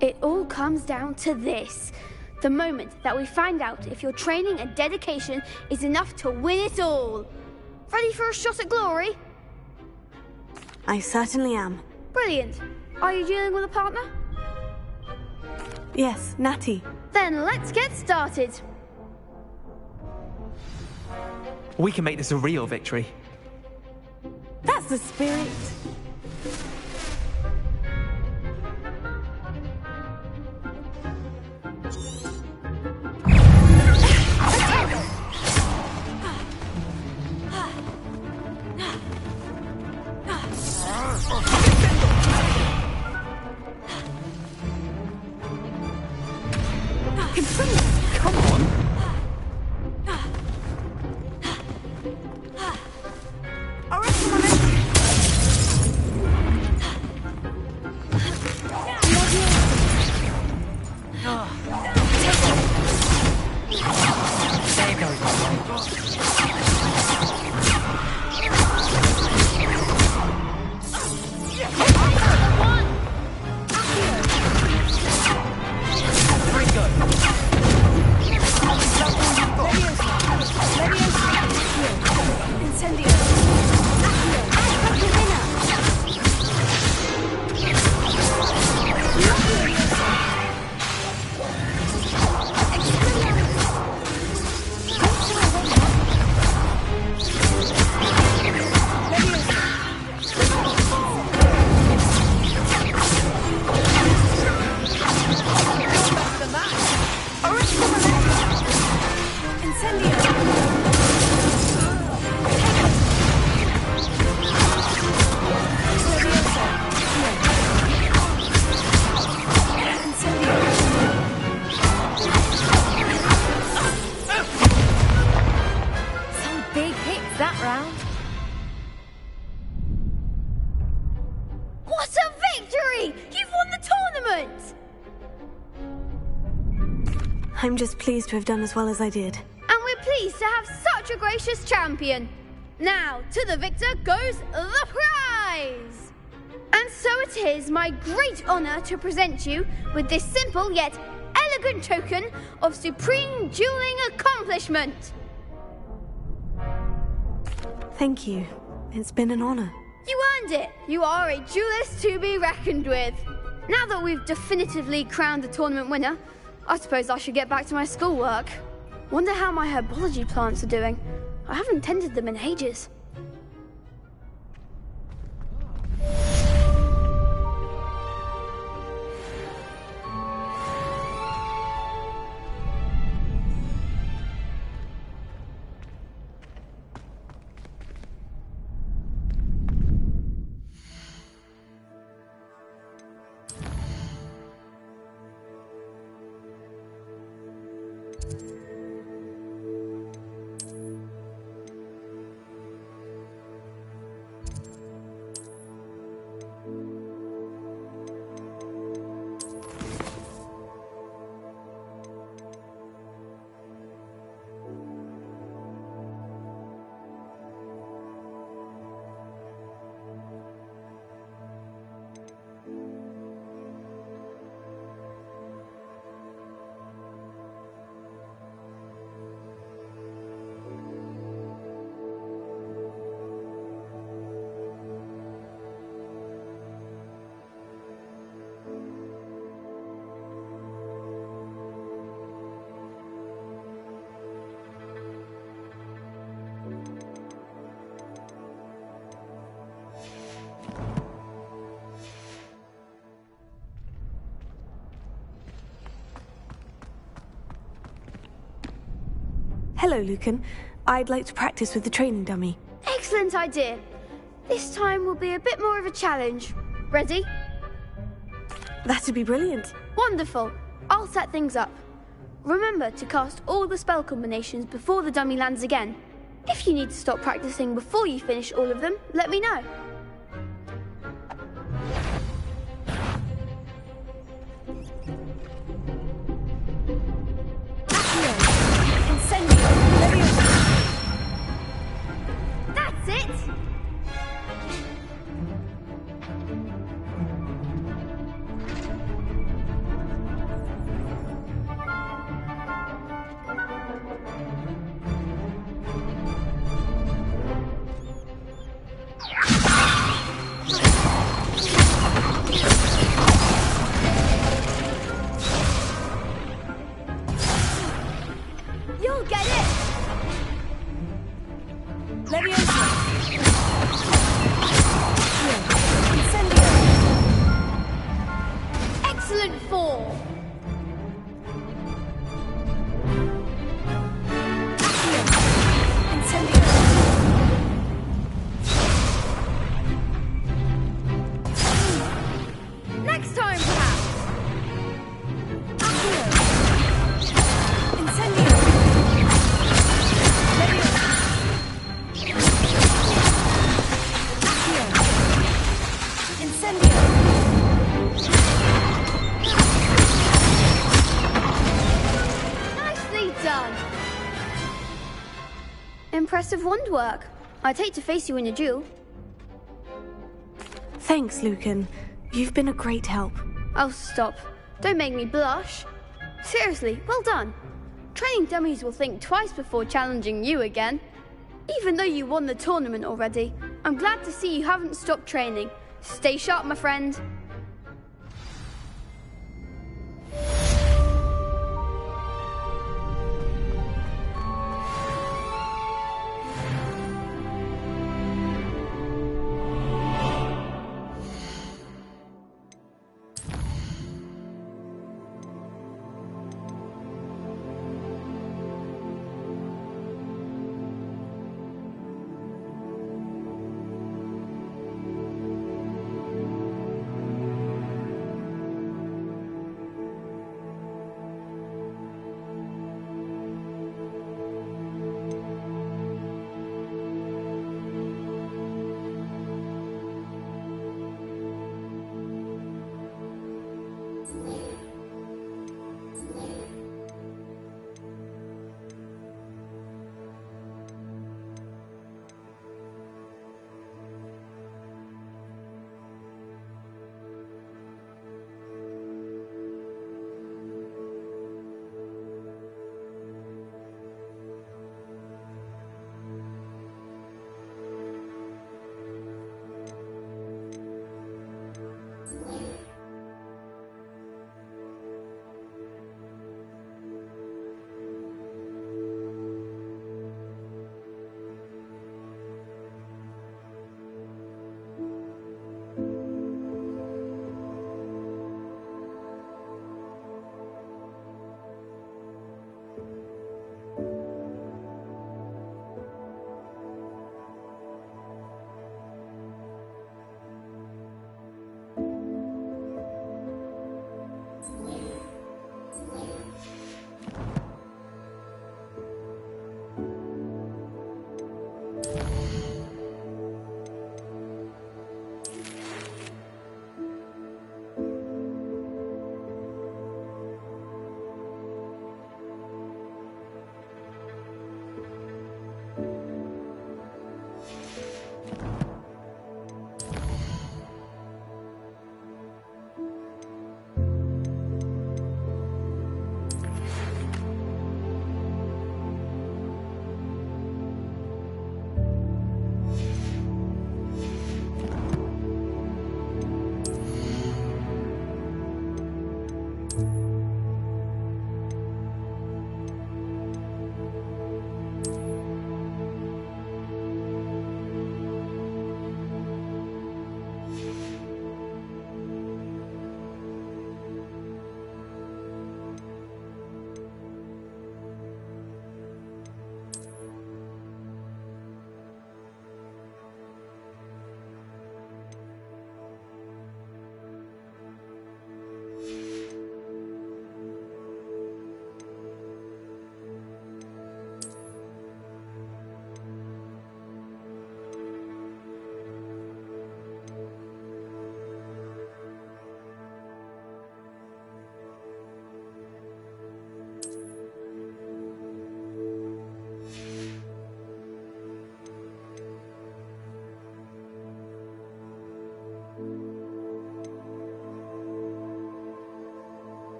It all comes down to this. The moment that we find out if your training and dedication is enough to win it all. Ready for a shot at glory? I certainly am. Brilliant. Are you dealing with a partner? Yes, Natty. Then let's get started. We can make this a real victory. That's the spirit. Come on. I'm just pleased to have done as well as I did. And we're pleased to have such a gracious champion. Now, to the victor goes the prize! And so it is my great honour to present you with this simple yet elegant token of supreme dueling accomplishment. Thank you. It's been an honour. You earned it. You are a duelist to be reckoned with. Now that we've definitively crowned the tournament winner, I suppose I should get back to my schoolwork. Wonder how my herbology plants are doing. I haven't tended them in ages. Hello, Lucan. I'd like to practice with the training dummy. Excellent idea. This time will be a bit more of a challenge. Ready? That'd be brilliant. Wonderful. I'll set things up. Remember to cast all the spell combinations before the dummy lands again. If you need to stop practicing before you finish all of them, let me know. That's it! You'll get it! Excellent fall! Next time, perhaps! Nicely done! Impressive wand work. I'd hate to face you in a duel. Thanks, Lucan. You've been a great help. Oh, stop. Don't make me blush. Seriously, well done. Training dummies will think twice before challenging you again. Even though you won the tournament already, I'm glad to see you haven't stopped training. Stay sharp, my friend.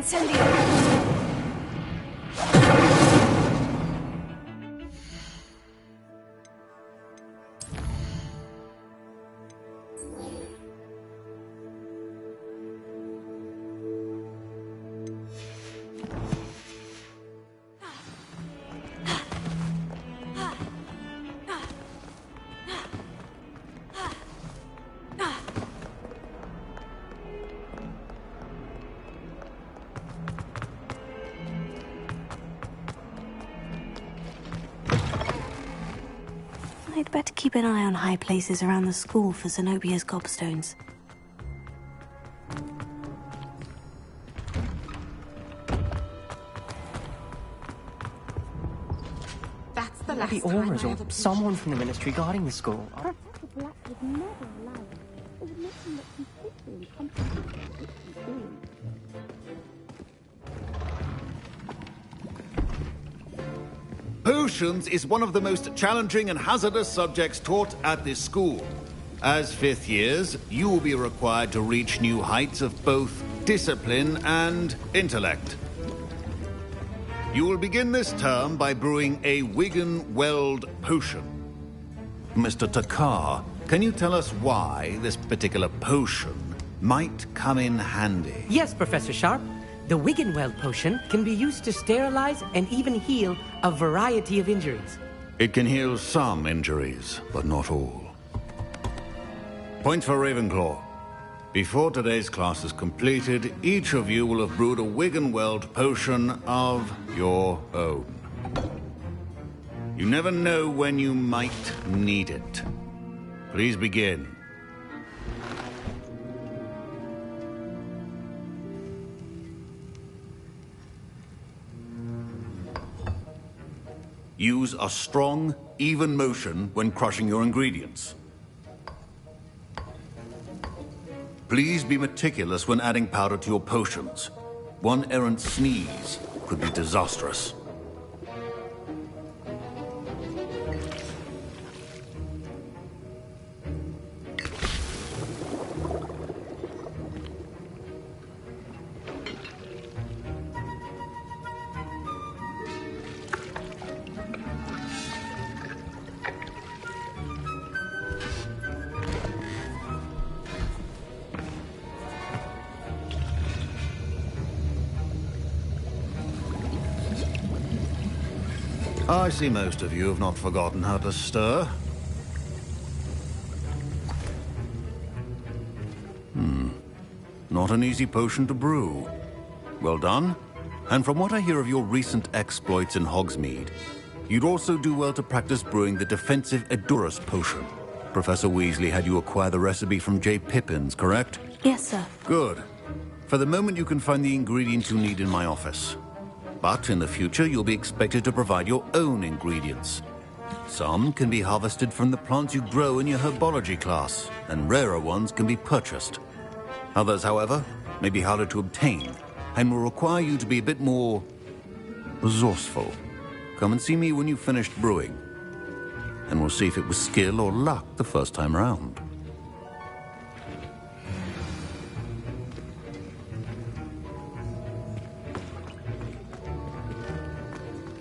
Incendio! I'd better keep an eye on high places around the school for Zenobia's gobstones. That's the last auras or someone from the ministry guarding the school. Potions is one of the most challenging and hazardous subjects taught at this school. As fifth years, you will be required to reach new heights of both discipline and intellect. You will begin this term by brewing a Wiggenweld potion. Mr. Takar, can you tell us why this particular potion might come in handy? Yes, Professor Sharp. The Wiggenweld potion can be used to sterilize and even heal a variety of injuries. It can heal some injuries, but not all. Point for Ravenclaw. Before today's class is completed, each of you will have brewed a Wiggenweld potion of your own. You never know when you might need it. Please begin. Use a strong, even motion when crushing your ingredients. Please be meticulous when adding powder to your potions. One errant sneeze could be disastrous. I see most of you have not forgotten how to stir. Not an easy potion to brew. Well done. And from what I hear of your recent exploits in Hogsmeade, you'd also do well to practice brewing the defensive Edurus potion. Professor Weasley had you acquire the recipe from J. Pippins, correct? Yes, sir. Good. For the moment, you can find the ingredients you need in my office. But in the future, you'll be expected to provide your own ingredients. Some can be harvested from the plants you grow in your herbology class, and rarer ones can be purchased. Others, however, may be harder to obtain, and will require you to be a bit more resourceful. Come and see me when you've finished brewing, and we'll see if it was skill or luck the first time around.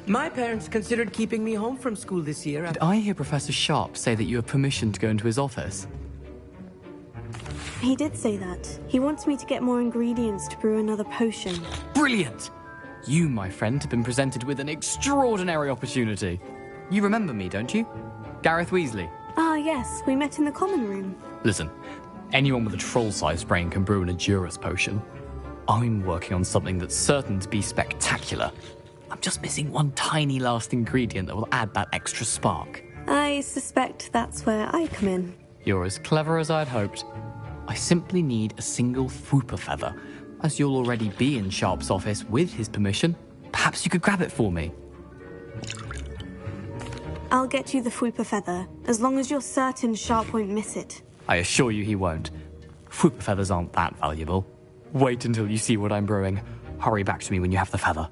My parents considered keeping me home from school this year. Did I hear Professor Sharp say that you have permission to go into his office? He did say that. He wants me to get more ingredients to brew another potion. Brilliant! You, my friend, have been presented with an extraordinary opportunity. You remember me, don't you? Gareth Weasley. Ah, yes. We met in the common room. Listen, anyone with a troll-sized brain can brew an Edurus potion. I'm working on something that's certain to be spectacular. I'm just missing one tiny last ingredient that will add that extra spark. I suspect that's where I come in. You're as clever as I'd hoped. I simply need a single Fwooper feather. As you'll already be in Sharp's office with his permission, perhaps you could grab it for me. I'll get you the Fwooper feather, as long as you're certain Sharp won't miss it. I assure you he won't. Fwooper feathers aren't that valuable. Wait until you see what I'm brewing. Hurry back to me when you have the feather.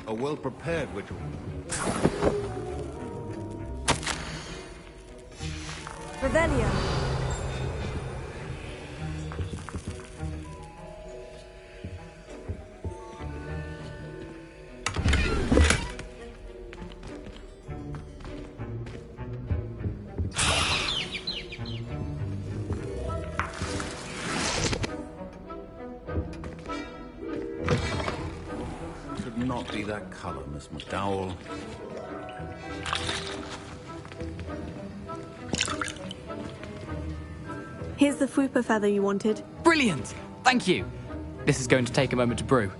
A well-prepared witch. Revelio. not be that color, Miss McDowell. Here's the Fupa feather you wanted. Brilliant! Thank you! This is going to take a moment to brew.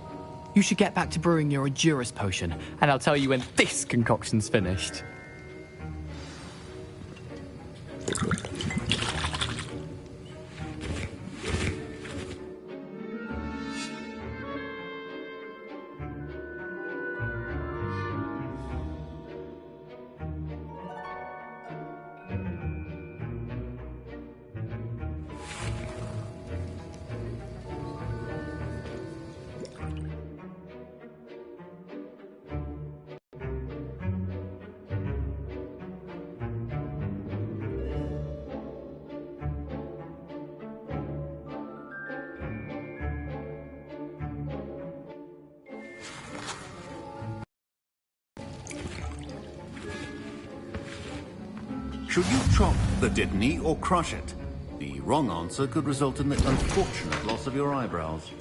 You should get back to brewing your Edurus potion, and I'll tell you when this concoction's finished. Should you chop the Dittany or crush it? The wrong answer could result in the unfortunate loss of your eyebrows.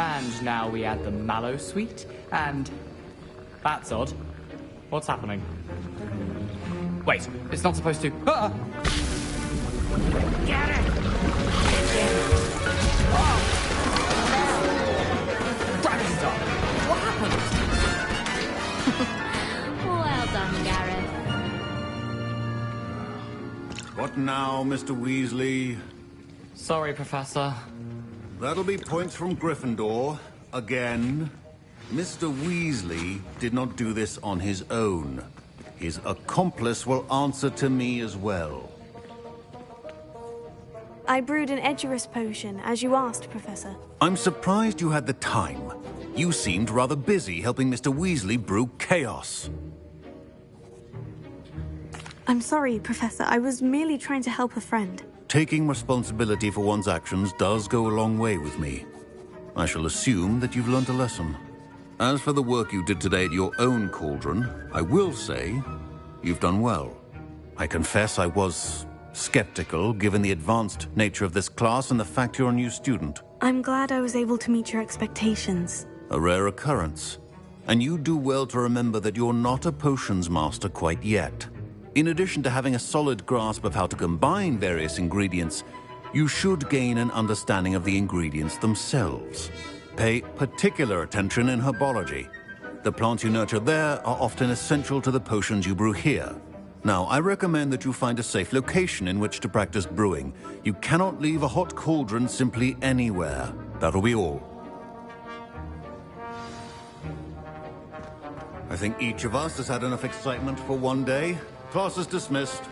And now we add the mallow sweet, and... That's odd. What's happening? Wait, it's not supposed to... Ah! Get it! Gravity's up! What happened? Well done, Gareth. What now, Mr. Weasley? Sorry, Professor. That'll be points from Gryffindor. Again. Mr. Weasley did not do this on his own. His accomplice will answer to me as well. I brewed an Edurus potion, as you asked, Professor. I'm surprised you had the time. You seemed rather busy helping Mr. Weasley brew chaos. I'm sorry, Professor. I was merely trying to help a friend. Taking responsibility for one's actions does go a long way with me. I shall assume that you've learnt a lesson. As for the work you did today at your own cauldron, I will say you've done well. I confess I was skeptical, given the advanced nature of this class and the fact you're a new student. I'm glad I was able to meet your expectations. A rare occurrence. And you do well to remember that you're not a potions master quite yet. In addition to having a solid grasp of how to combine various ingredients, you should gain an understanding of the ingredients themselves. Pay particular attention in herbology. The plants you nurture there are often essential to the potions you brew here. Now, I recommend that you find a safe location in which to practice brewing. You cannot leave a hot cauldron simply anywhere. That'll be all. I think each of us has had enough excitement for one day. Class is dismissed.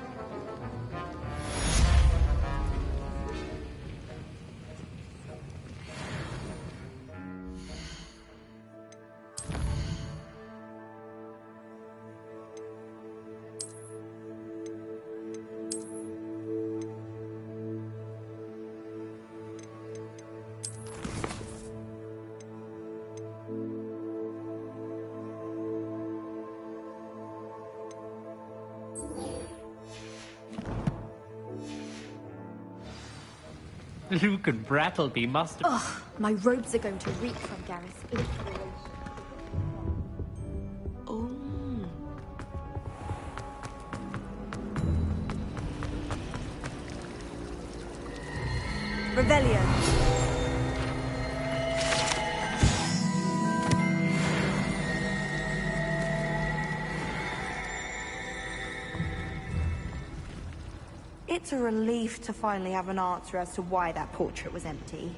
Luke and Brattleby must have... Ugh, my robes are going to reek from Gareth's inspiration. Revelio. It's a relief to finally have an answer as to why that portrait was empty.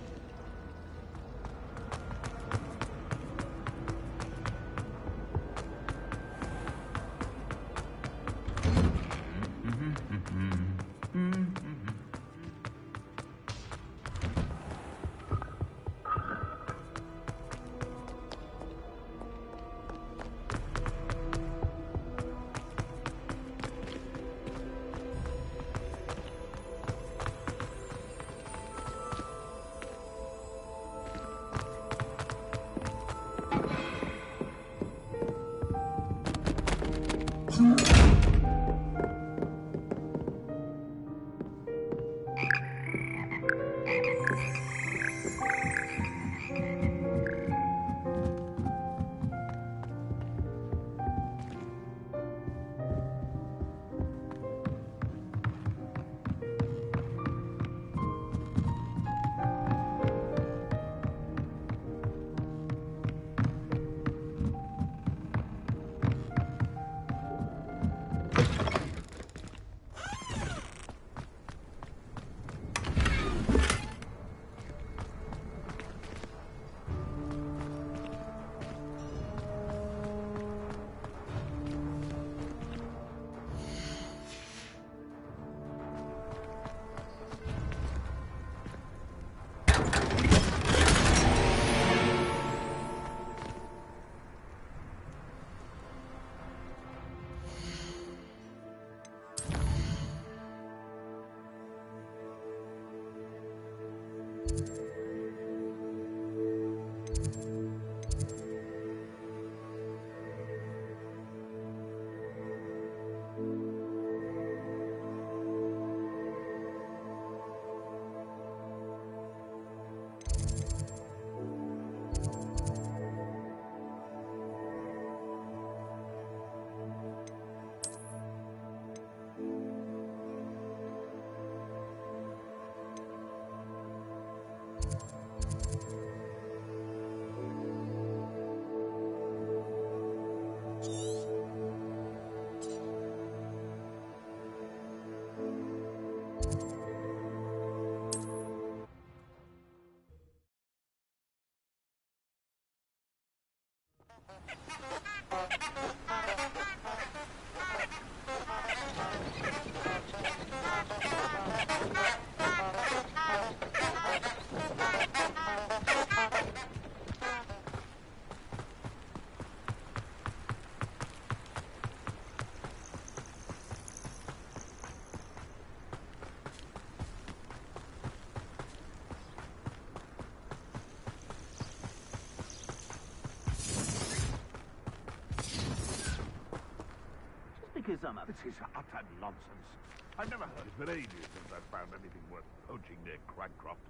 This is utter nonsense. I've never heard. It's been ages since I've found anything worth poaching near Cragcroft.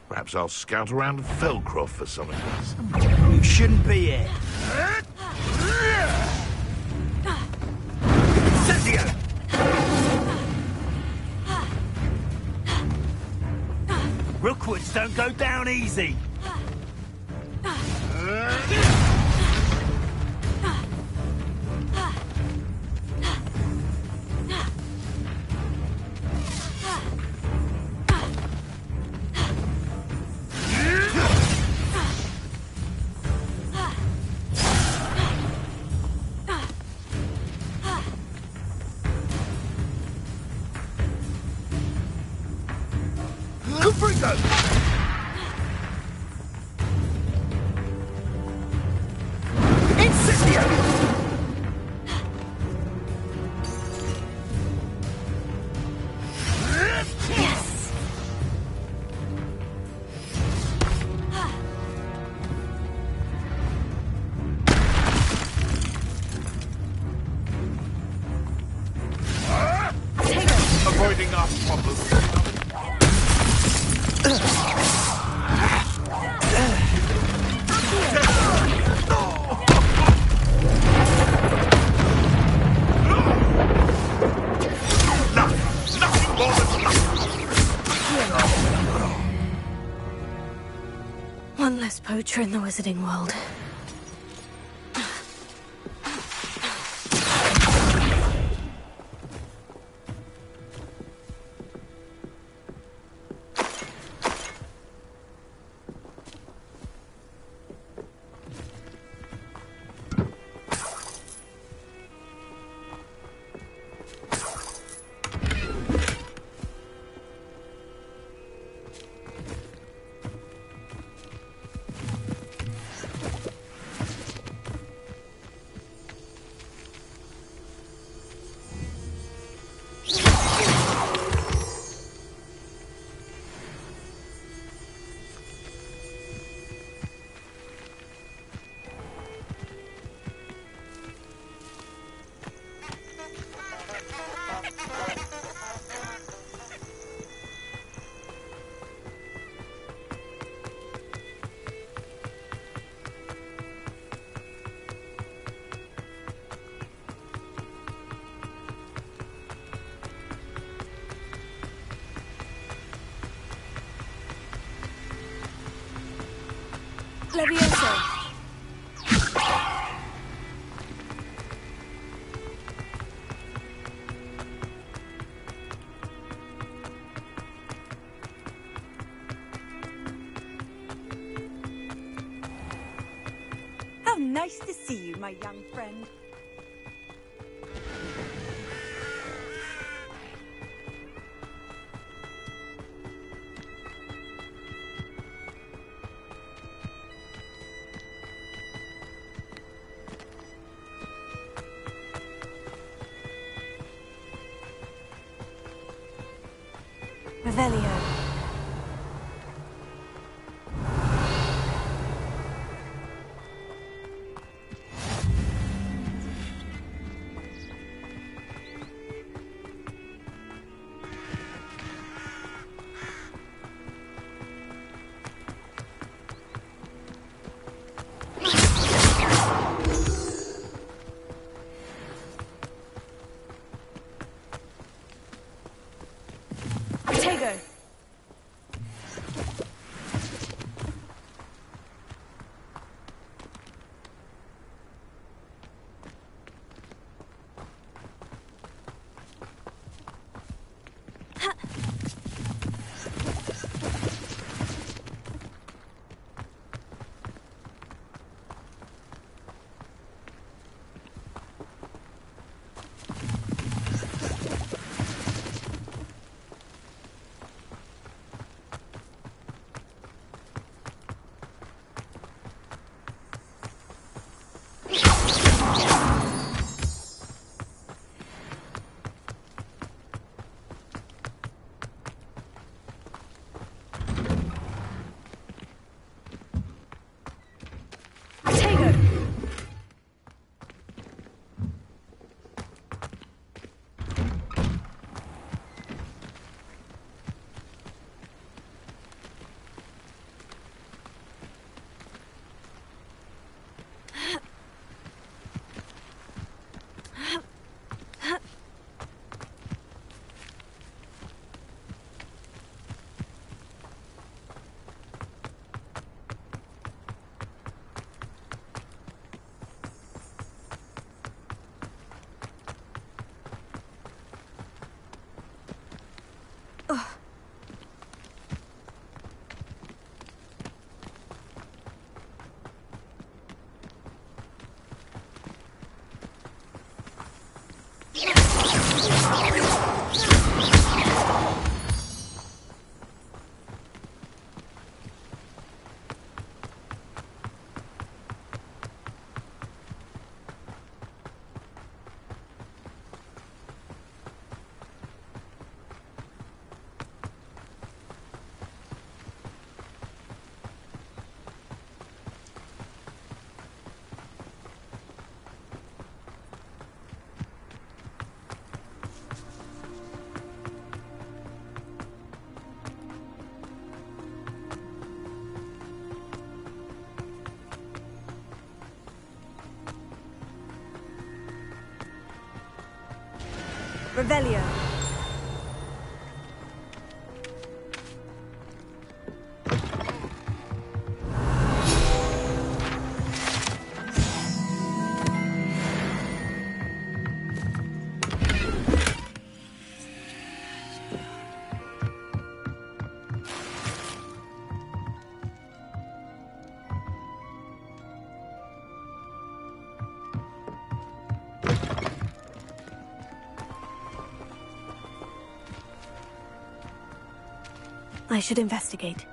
Perhaps I'll scout around Felcroft for something. You shouldn't be here. Cynthia! Rookwoods don't go down easy. Avoiding our problems. One less poacher in the wizarding world. Levioso. How nice to see you, my young friend. Revelio. Tego. Revelio. I should investigate.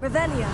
Revelio.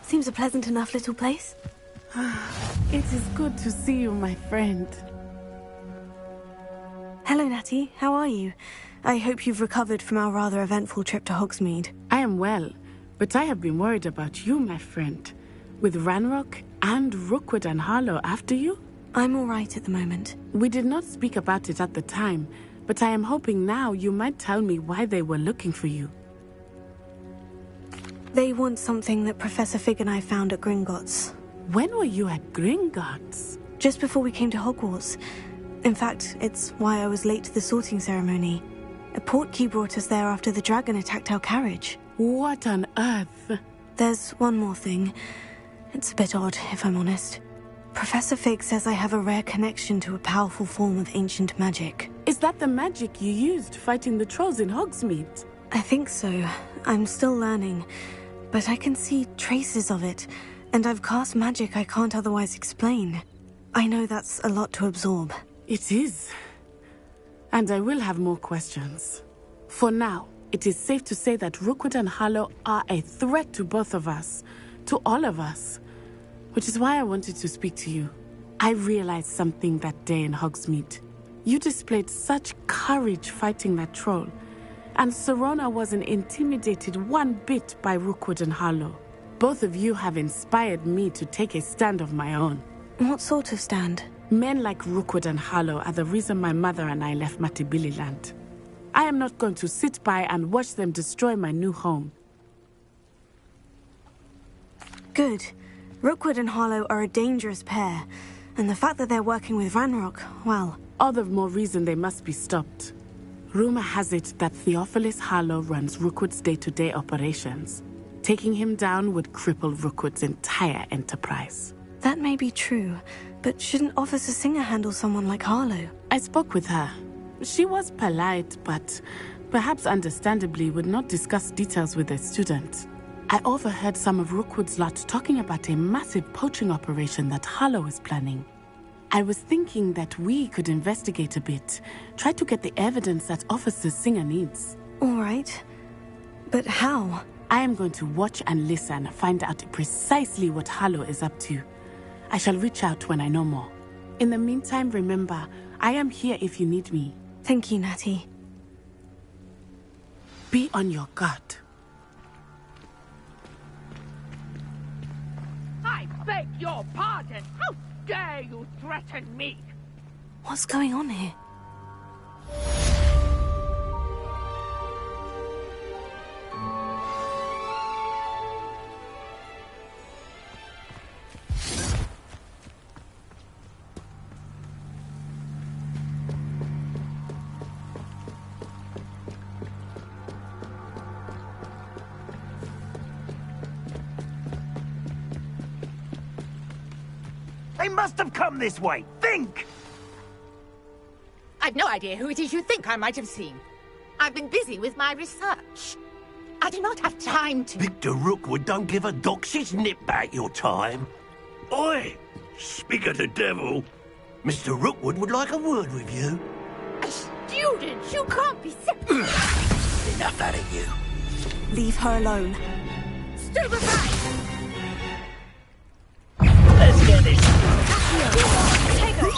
Seems a pleasant enough little place. It is good to see you, my friend. Hello, Natty. How are you? I hope you've recovered from our rather eventful trip to Hogsmeade. I am well, but I have been worried about you, my friend. With Ranrock and Rookwood and Harlow after you? I'm all right at the moment. We did not speak about it at the time, but I am hoping now you might tell me why they were looking for you. They want something that Professor Fig and I found at Gringotts. When were you at Gringotts? Just before we came to Hogwarts. In fact, it's why I was late to the sorting ceremony. A portkey brought us there after the dragon attacked our carriage. What on earth? There's one more thing. It's a bit odd, if I'm honest. Professor Fig says I have a rare connection to a powerful form of ancient magic. Is that the magic you used fighting the trolls in Hogsmeade? I think so. I'm still learning. But I can see traces of it, and I've cast magic I can't otherwise explain. I know that's a lot to absorb. It is. And I will have more questions. For now, it is safe to say that Rookwood and Harlow are a threat to both of us, to all of us. Which is why I wanted to speak to you. I realized something that day in Hogsmeade. You displayed such courage fighting that troll. And Serona wasn't intimidated one bit by Rookwood and Harlow. Both of you have inspired me to take a stand of my own. What sort of stand? Men like Rookwood and Harlow are the reason my mother and I left Matibili Land. I am not going to sit by and watch them destroy my new home. Good. Rookwood and Harlow are a dangerous pair. And the fact that they're working with Ranrock, well... All the more reason they must be stopped. Rumor has it that Theophilus Harlow runs Rookwood's day-to-day operations. Taking him down would cripple Rookwood's entire enterprise. That may be true, but shouldn't Officer Singer handle someone like Harlow? I spoke with her. She was polite, but perhaps understandably would not discuss details with a student. I overheard some of Rookwood's lot talking about a massive poaching operation that Harlow is planning. I was thinking that we could investigate a bit, try to get the evidence that Officer Singer needs. All right. But how? I am going to watch and listen, find out precisely what Harlow is up to. I shall reach out when I know more. In the meantime, remember, I am here if you need me. Thank you, Natty. Be on your guard. I beg your pardon! How dare you threaten me? What's going on here? They must have come this way. Think! I've no idea who it is you think I might have seen. I've been busy with my research. I do not have time to... Victor Rookwood don't give a doxy's nip back your time. Oi! Speak of the devil. Mr. Rookwood would like a word with you. A student? You can't be so... Enough out of you. Leave her alone. Stupefy! Let's get this. Take her!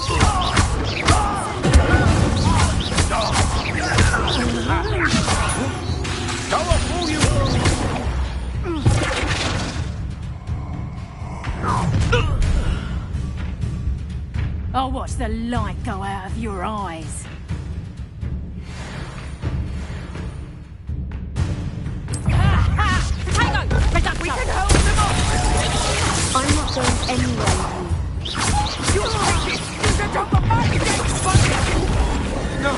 Go on, fool you! I'll watch the light go out of your eyes. Hang on! We can hold them off! I'm not going anywhere. You'll take this! You can drop a body No!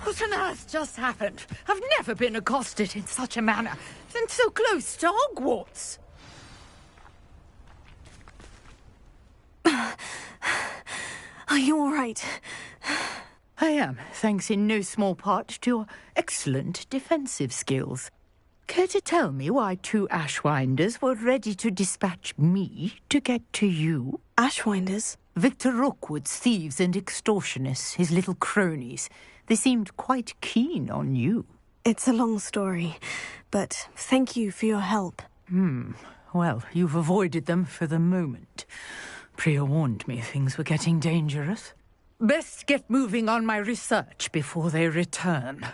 What on earth just happened? I've never been accosted in such a manner, and so close to Hogwarts. Are you all right? I am, thanks in no small part to your excellent defensive skills. Care to tell me why 2 Ashwinders were ready to dispatch me to get to you? Ashwinders? Victor Rookwood's thieves and extortionists, his little cronies. They seemed quite keen on you. It's a long story, but thank you for your help. Well, you've avoided them for the moment. Priya warned me things were getting dangerous. Best get moving on my research before they return.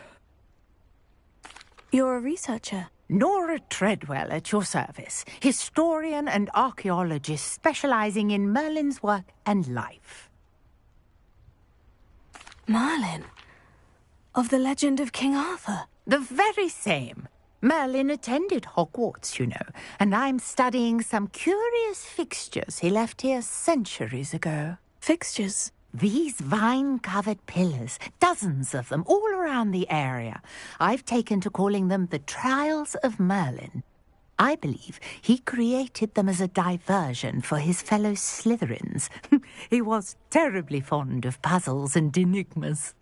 You're a researcher? Nora Treadwell at your service, historian and archaeologist specializing in Merlin's work and life. Merlin? Of the legend of King Arthur? The very same. Merlin attended Hogwarts, you know, and I'm studying some curious fixtures he left here centuries ago. Fixtures? These vine-covered pillars, dozens of them, all around the area. I've taken to calling them the Trials of Merlin. I believe he created them as a diversion for his fellow Slytherins. He was terribly fond of puzzles and enigmas.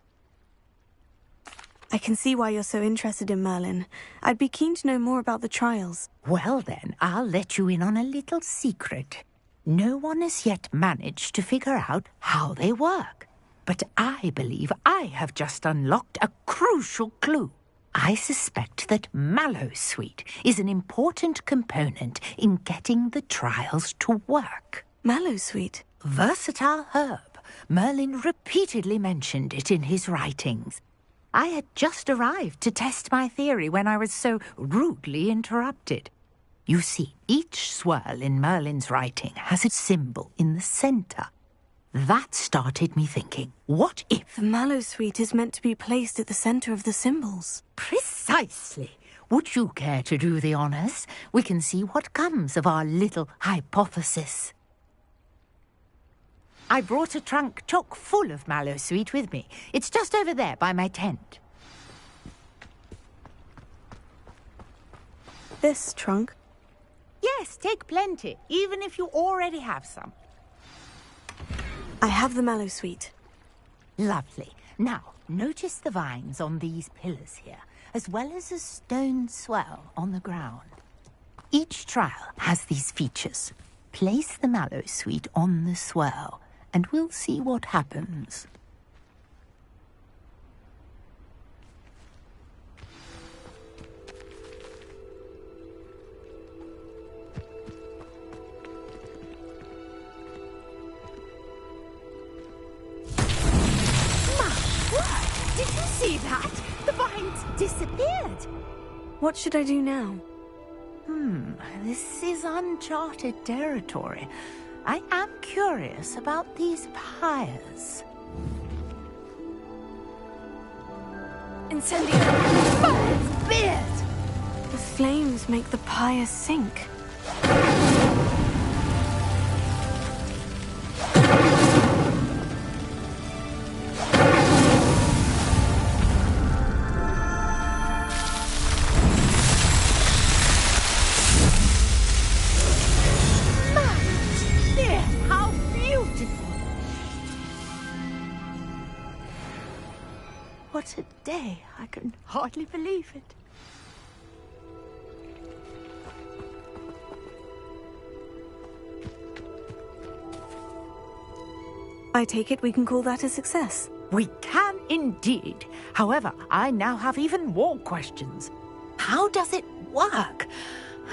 I can see why you're so interested in Merlin. I'd be keen to know more about the trials. Well then, I'll let you in on a little secret. No one has yet managed to figure out how they work. But I believe I have just unlocked a crucial clue. I suspect that Mallowsweet is an important component in getting the trials to work. Mallowsweet? Versatile herb. Merlin repeatedly mentioned it in his writings. I had just arrived to test my theory when I was so rudely interrupted. You see, each swirl in Merlin's writing has a symbol in the centre. That started me thinking, what if... The Mallowsweet is meant to be placed at the centre of the symbols. Precisely. Would you care to do the honours? We can see what comes of our little hypothesis. I brought a trunk chock full of Mallowsweet with me. It's just over there by my tent. This trunk? Yes, take plenty, even if you already have some. I have the Mallowsweet. Lovely. Now, notice the vines on these pillars here, as well as a stone swell on the ground. Each trial has these features. Place the Mallowsweet on the swell, and we'll see what happens. Did you see that? The vines disappeared. What should I do now? This is uncharted territory. I am curious about these pyres. Incendio! Fire's beard! The flames make the pyre sink. What a day. I can hardly believe it. I take it we can call that a success. We can indeed. However, I now have even more questions. How does it work?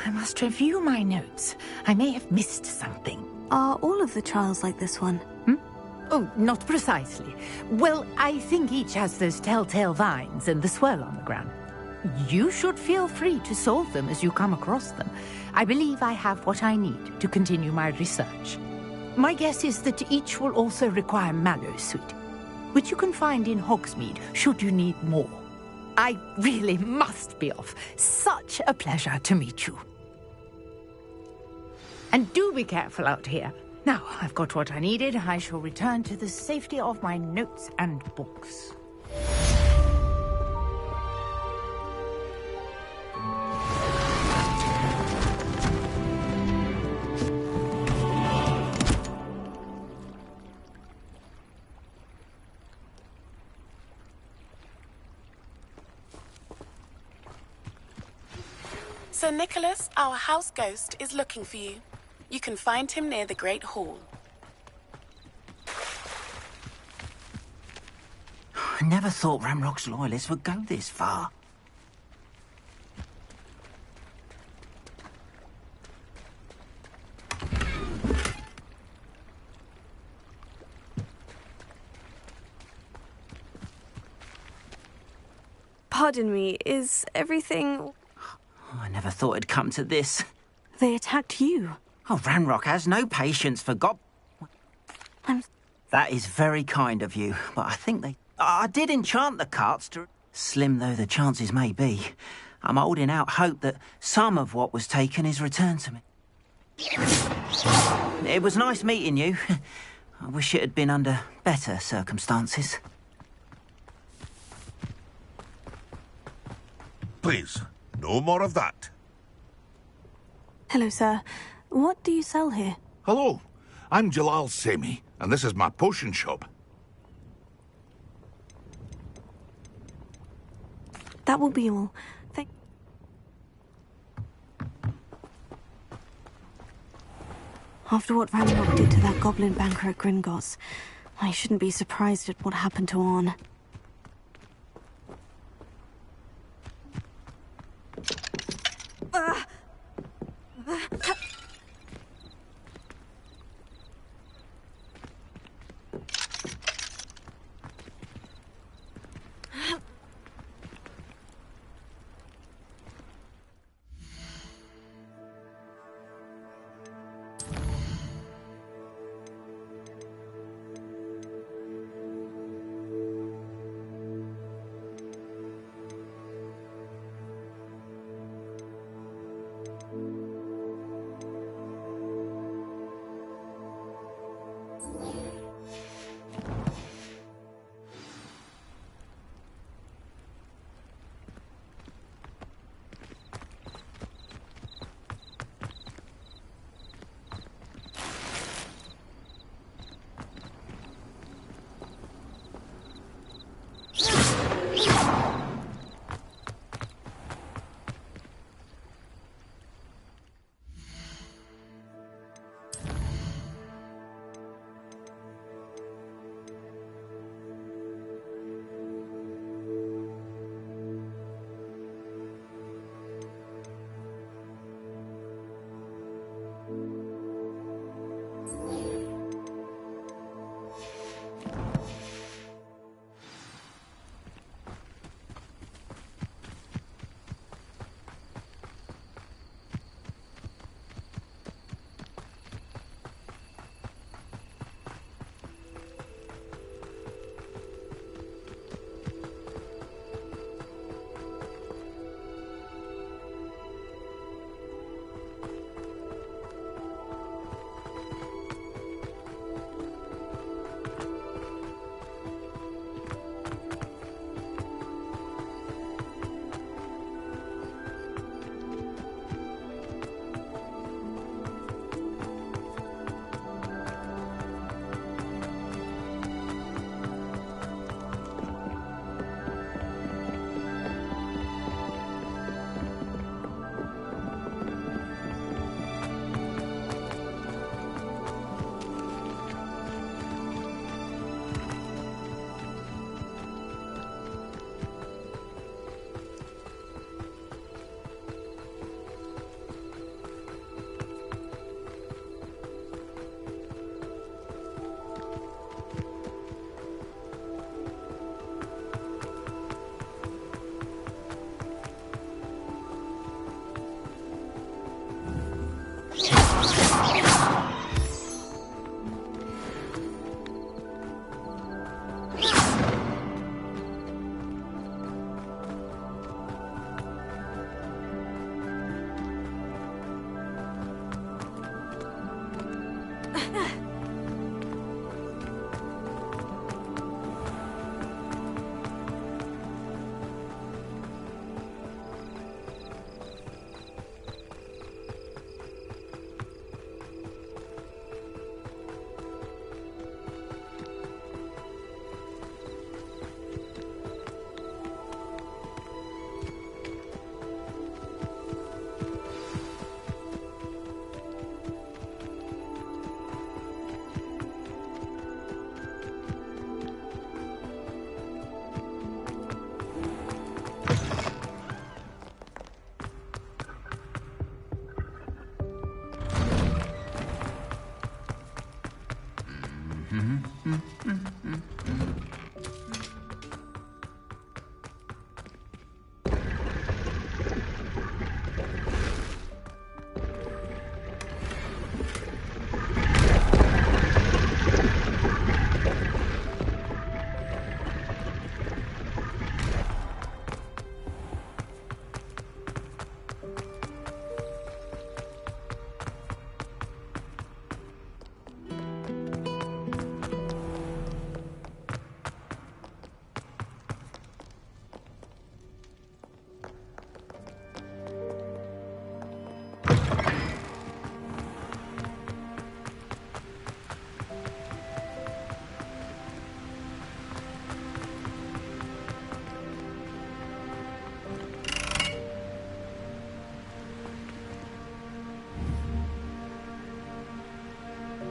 I must review my notes. I may have missed something. Are all of the trials like this one? Oh, not precisely. Well, I think each has those telltale vines and the swirl on the ground. You should feel free to solve them as you come across them. I believe I have what I need to continue my research. My guess is that each will also require mallow sweet, which you can find in Hogsmeade should you need more. I really must be off. Such a pleasure to meet you. And do be careful out here. Now, I've got what I needed. I shall return to the safety of my notes and books. Sir Nicholas, our house ghost, is looking for you. You can find him near the Great Hall. I never thought Ramrock's loyalists would go this far. Pardon me, is everything... I never thought it'd come to this. They attacked you. Oh, Ranrock has no patience for That is very kind of you, but I think they... I did enchant the carts to... Slim though the chances may be, I'm holding out hope that some of what was taken is returned to me. It was nice meeting you. I wish it had been under better circumstances. Please, no more of that. Hello, sir. What do you sell here? Hello, I'm Jalal Semi, and this is my potion shop. That will be all. After what Ramrock did to that goblin banker at Gringotts, I shouldn't be surprised at what happened to Orn.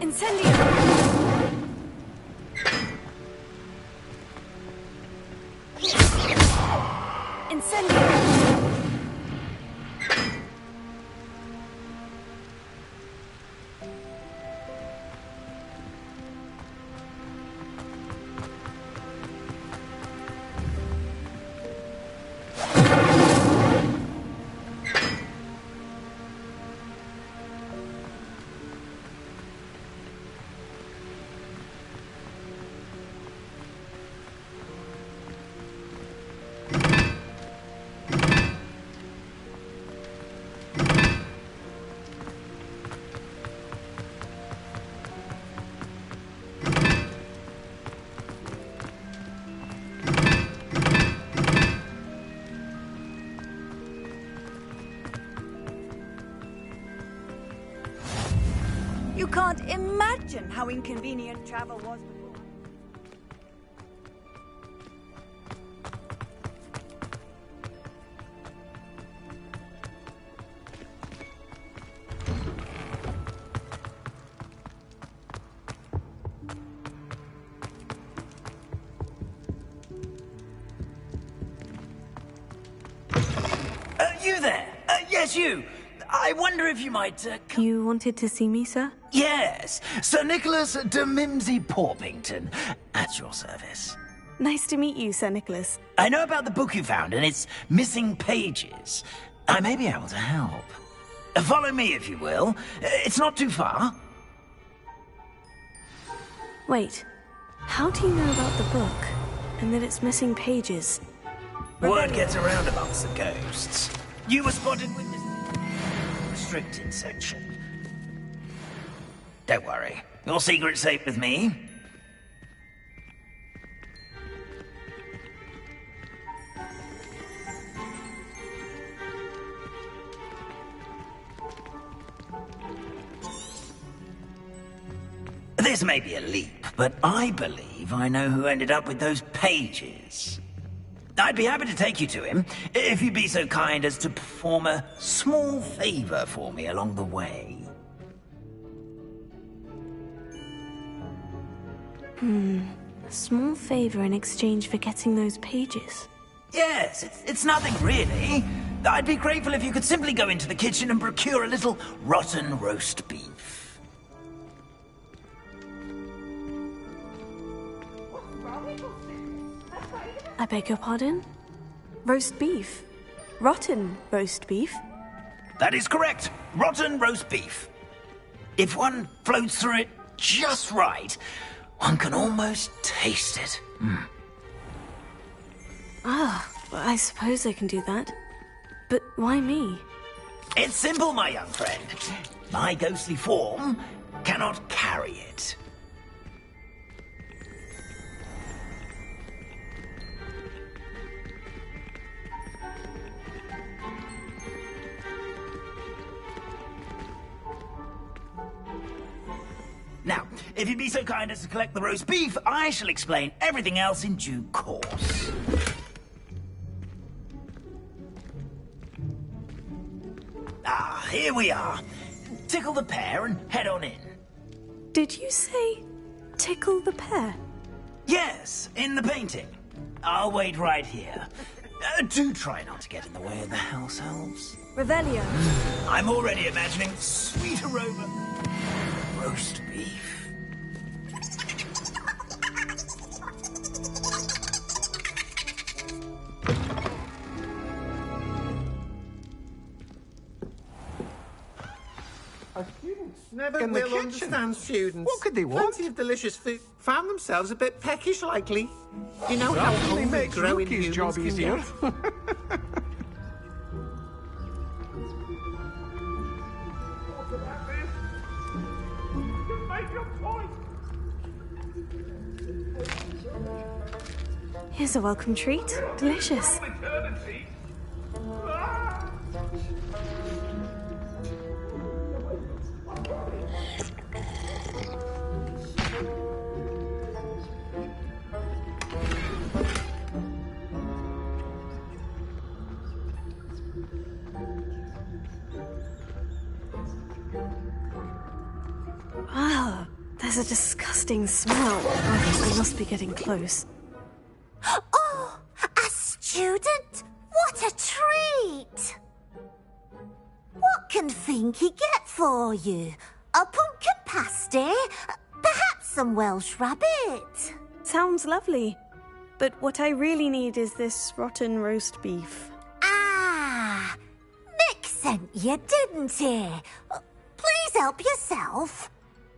Incendio! Incendio! You can't imagine how inconvenient travel was before. You there? Yes, you. I wonder if you might, You wanted to see me, sir? Yes, Sir Nicholas de Mimsy Porpington, at your service. Nice to meet you, Sir Nicholas. I know about the book you found and its missing pages. I may be able to help. Follow me, if you will. It's not too far. Wait, how do you know about the book? And that it's missing pages? Word gets around amongst the ghosts. You were spotted with this restricted section. Don't worry. Your secret's safe with me. This may be a leap, but I believe I know who ended up with those pages. I'd be happy to take you to him, if you'd be so kind as to perform a small favor for me along the way. A small favor in exchange for getting those pages. Yes, it's nothing really. I'd be grateful if you could simply go into the kitchen and procure a little rotten roast beef. I beg your pardon? Roast beef? Rotten roast beef? That is correct. Rotten roast beef. If one floats through it just right, one can almost taste it. Ah, I suppose I can do that. But why me? It's simple, my young friend. My ghostly form cannot carry it. Now, if you'd be so kind as to collect the roast beef, I shall explain everything else in due course. Ah, here we are. Tickle the pear and head on in. Did you say tickle the pear? Yes, in the painting. I'll wait right here. Do try not to get in the way of the house elves. Revelio. I'm already imagining sweet aroma. Roast beef. Students never will understand students. What could they want? Plenty of delicious food. Found themselves a bit peckish lately. You know how hungry makes growing Rookie's humans job can easier. get. Here's a welcome treat. Delicious. Ah, There's a disgusting smell. Oh, I must be getting close. Oh, a student? What a treat! What can Finky get for you? A pumpkin pasty? Perhaps some Welsh rabbit? Sounds lovely. But what I really need is this rotten roast beef. Ah, Nick sent you, didn't he? Please help yourself.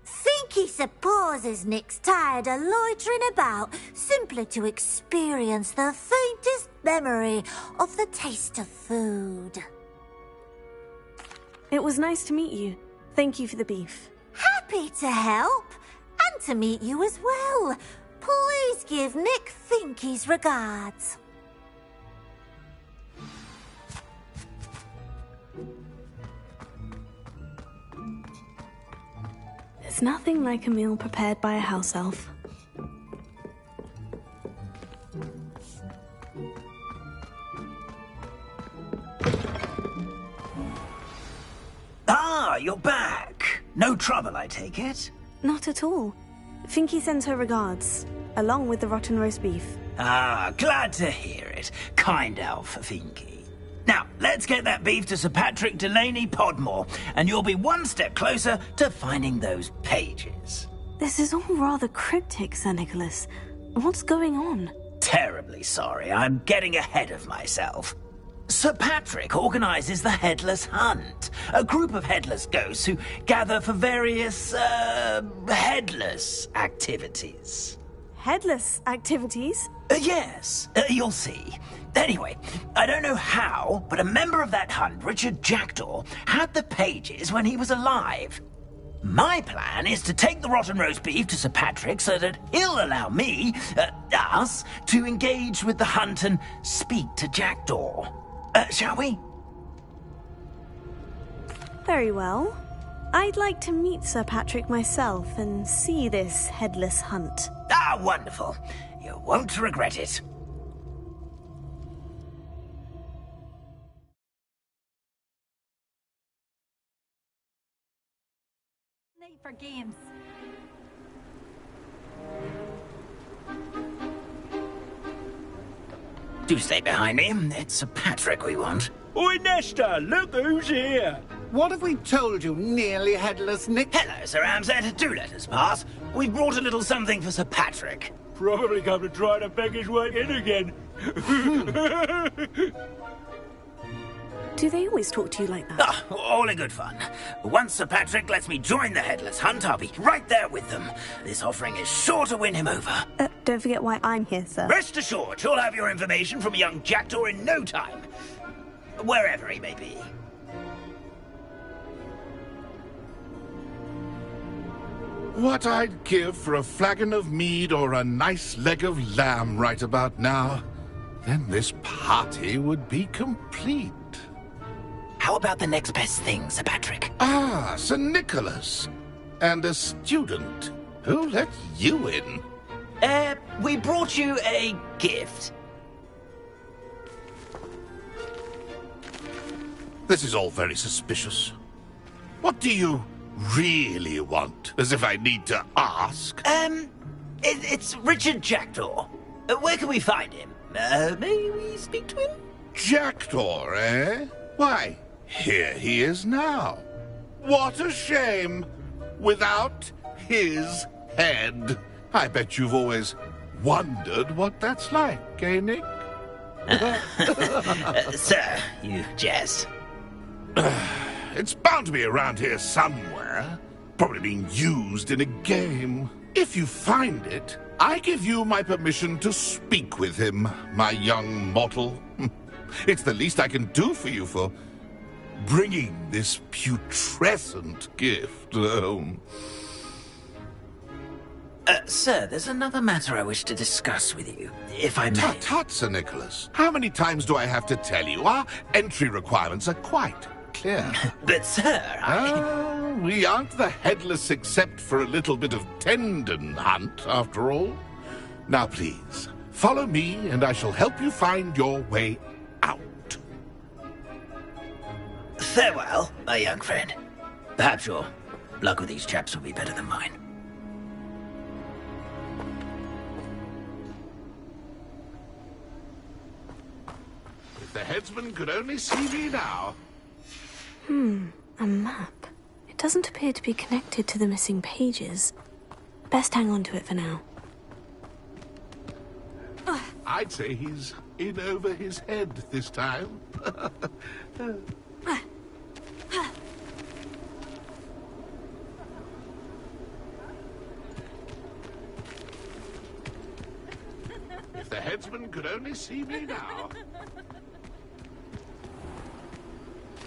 Finky supposes Nick's tired of loitering about simply to experience the faintest memory of the taste of food. It was nice to meet you. Thank you for the beef. Happy to help, and to meet you as well. Please give Nick Finky's regards. There's nothing like a meal prepared by a house elf. Ah, you're back. No trouble, I take it? Not at all. Finky sends her regards, along with the rotten roast beef. Ah, glad to hear it. Kind elf, Finky. Now, let's get that beef to Sir Patrick Delaney Podmore, and you'll be one step closer to finding those pages. This is all rather cryptic, Sir Nicholas. What's going on? Terribly sorry, I'm getting ahead of myself. Sir Patrick organises the Headless Hunt, a group of headless ghosts who gather for various, headless activities. Headless activities? Yes, you'll see. Anyway, I don't know how, but a member of that hunt, Richard Jackdaw, had the pages when he was alive. My plan is to take the rotten roast beef to Sir Patrick so that he'll allow me, us, to engage with the hunt and speak to Jackdaw. Shall we? Very well. I'd like to meet Sir Patrick myself and see this headless hunt. Ah, wonderful. You won't regret it. Late for games. Do stay behind me. It's Sir Patrick we want. Oi, Nesta, look who's here. What have we told you, nearly headless Nick? Hello, Sir Ramsed. Do let us pass. We've brought a little something for Sir Patrick. Probably come to try to beg his way in again. Do they always talk to you like that? Ah, all in good fun. Once Sir Patrick lets me join the Headless Hunt, I'll be right there with them. This offering is sure to win him over. Don't forget why I'm here, sir. Rest assured, you'll have your information from young Jackdaw in no time. Wherever he may be. What I'd give for a flagon of mead or a nice leg of lamb right about now. Then this party would be complete. How about the next best thing, Sir Patrick? Ah, Sir Nicholas. And a student. Who let you in? We brought you a gift. This is all very suspicious. What do you really want? As if I need to ask. It's Richard Jackdaw. Where can we find him? May we speak to him? Jackdaw, eh? Why, here he is now. What a shame. Without his head. I bet you've always wondered what that's like, eh, Nick? Sir, you jest. It's bound to be around here somewhere. Probably being used in a game. If you find it, I give you my permission to speak with him, my young mortal. It's the least I can do for you for bringing this putrescent gift home. Sir, there's another matter I wish to discuss with you, if I may. Tut, tut, Sir Nicholas. How many times do I have to tell you? Our entry requirements are quite clear. But, sir, we aren't the headless except for a little bit of tendon hunt, after all. Now, please, follow me, and I shall help you find your way out. Farewell, my young friend. Perhaps your luck with these chaps will be better than mine. headsman could only see me now. A map. It doesn't appear to be connected to the missing pages. Best hang on to it for now. I'd say he's in over his head this time. If the headsman could only see me now.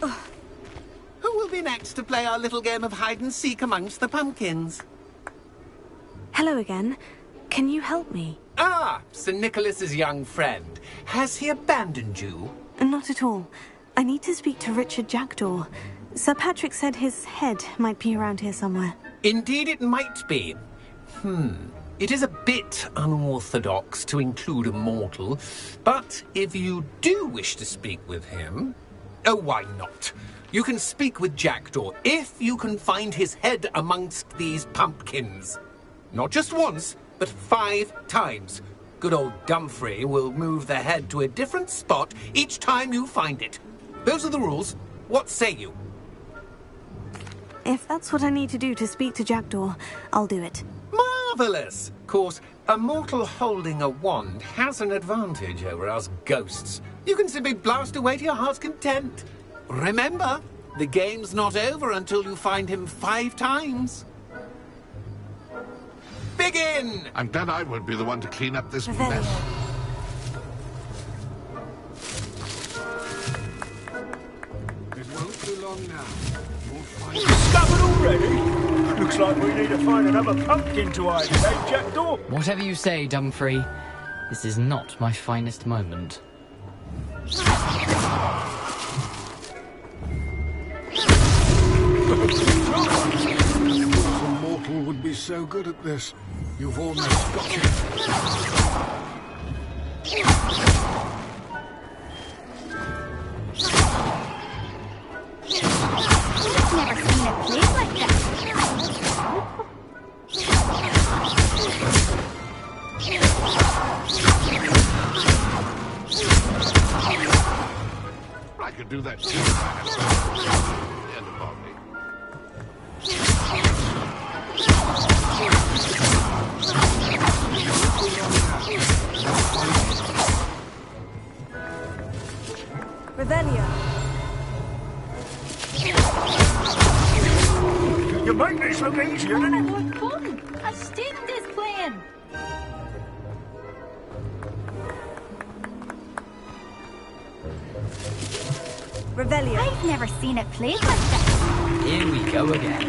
Who will be next to play our little game of hide-and-seek amongst the pumpkins? Hello again. Can you help me? Ah, Sir Nicholas's young friend. Has he abandoned you? Not at all. I need to speak to Richard Jackdaw. Sir Patrick said his head might be around here somewhere. Indeed it might be. It is a bit unorthodox to include a mortal, but if you do wish to speak with him... Oh, why not? You can speak with Jackdaw if you can find his head amongst these pumpkins. Not just once, but 5 times. Good old Dumfrey will move the head to a different spot each time you find it. Those are the rules. What say you? If that's what I need to do to speak to Jackdaw, I'll do it. Marvellous! Of course, a mortal holding a wand has an advantage over us ghosts. You can simply blast away to your heart's content. Remember, the game's not over until you find him 5 times. Begin! I'm glad I won't be the one to clean up this mess. It won't be long now. Discovered already? Looks like we need to find another pumpkin to hide, eh, Jackdaw? Whatever you say, Dumfrey. This is not my finest moment. A mortal would be so good at this. You've almost got him. Never seen a place like that. I could do that too. End of me. Revelio. You make this look easier than it... What fun! A student is playing! Revelio. I've never seen it played like that. Here we go again.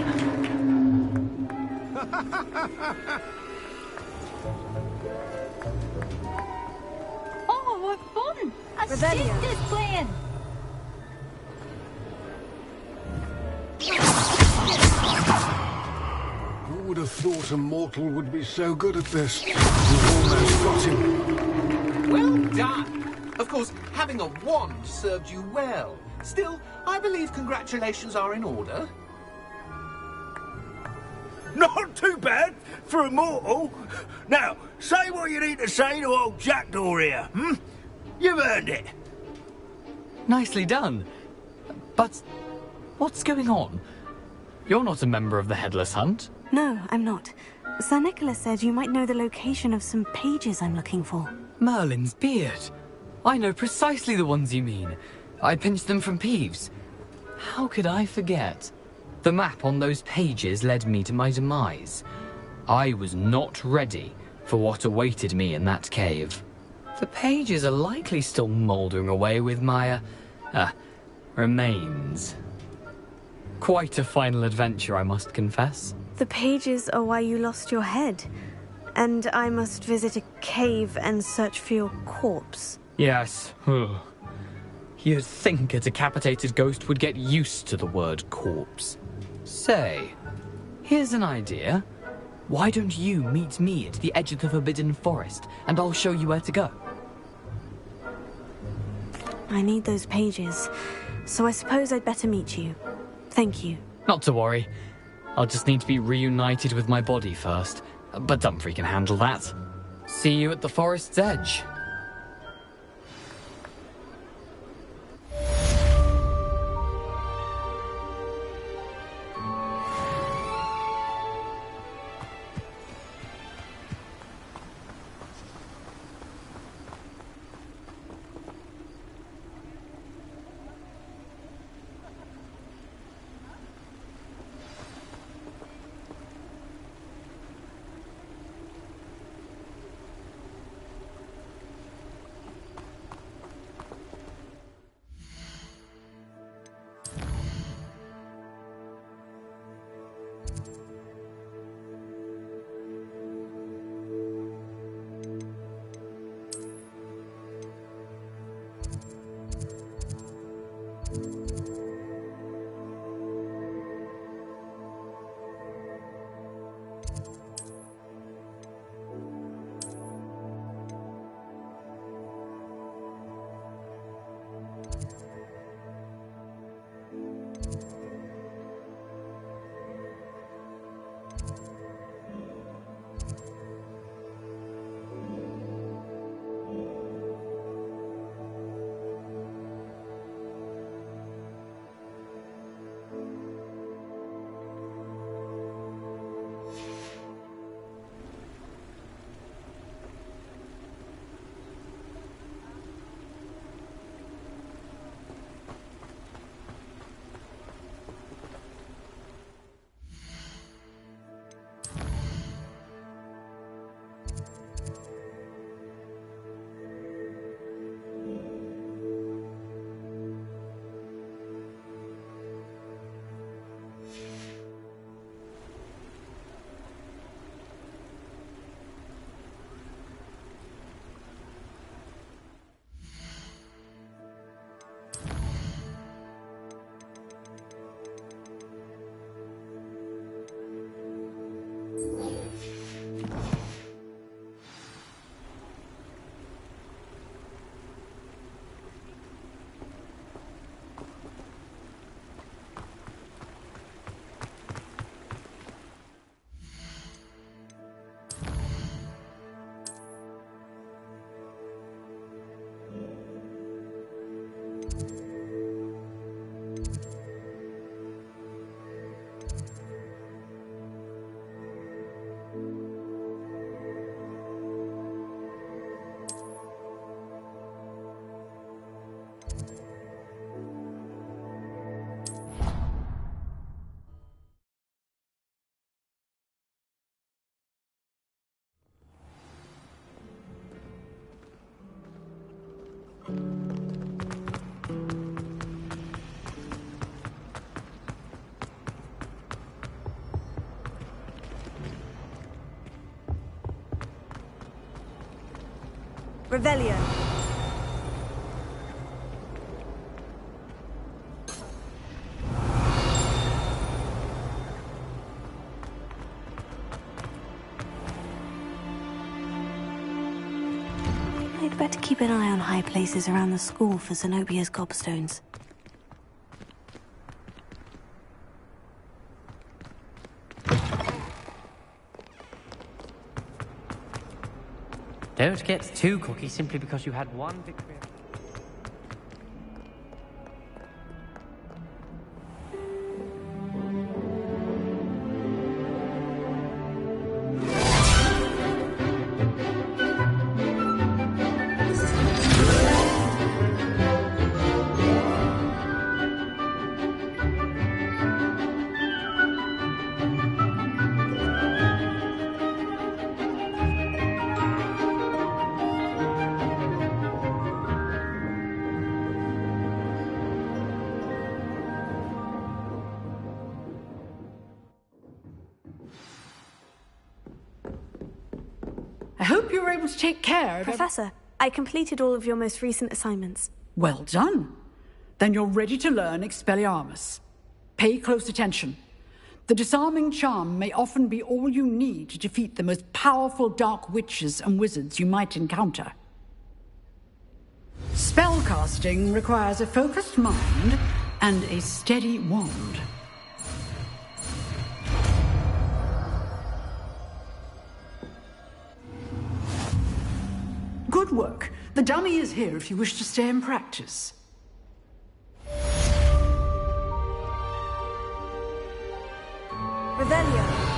Oh, what fun! A Revelio. student is playing! Who would have thought a mortal would be so good at this? You've almost got him. Well done! Of course, having a wand served you well. Still, I believe congratulations are in order. Not too bad for a mortal. Now, say what you need to say to old Jackdaw here, You've earned it. Nicely done. But what's going on? You're not a member of the Headless Hunt. No, I'm not. Sir Nicholas said you might know the location of some pages I'm looking for. Merlin's beard. I know precisely the ones you mean. I pinched them from Peeves. How could I forget? The map on those pages led me to my demise. I was not ready for what awaited me in that cave. The pages are likely still mouldering away with my, remains. Quite a final adventure, I must confess. The pages are why you lost your head. And I must visit a cave and search for your corpse. Yes. You'd think a decapitated ghost would get used to the word corpse. Say, here's an idea. Why don't you meet me at the edge of the Forbidden Forest, and I'll show you where to go? I need those pages, so I suppose I'd better meet you. Thank you. Not to worry. I'll just need to be reunited with my body first. But Dumfrey can handle that. See you at the forest's edge. Revelio. I'd better keep an eye on high places around the school for Zenobia's gobstones. Don't get too cocky simply because you had one victory. I hope you were able to take care of... Professor, I completed all of your most recent assignments. Well done. Then you're ready to learn Expelliarmus. Pay close attention. The disarming charm may often be all you need to defeat the most powerful dark witches and wizards you might encounter. Spellcasting requires a focused mind and a steady wand. Good work. The dummy is here if you wish to stay and practice. Revelio.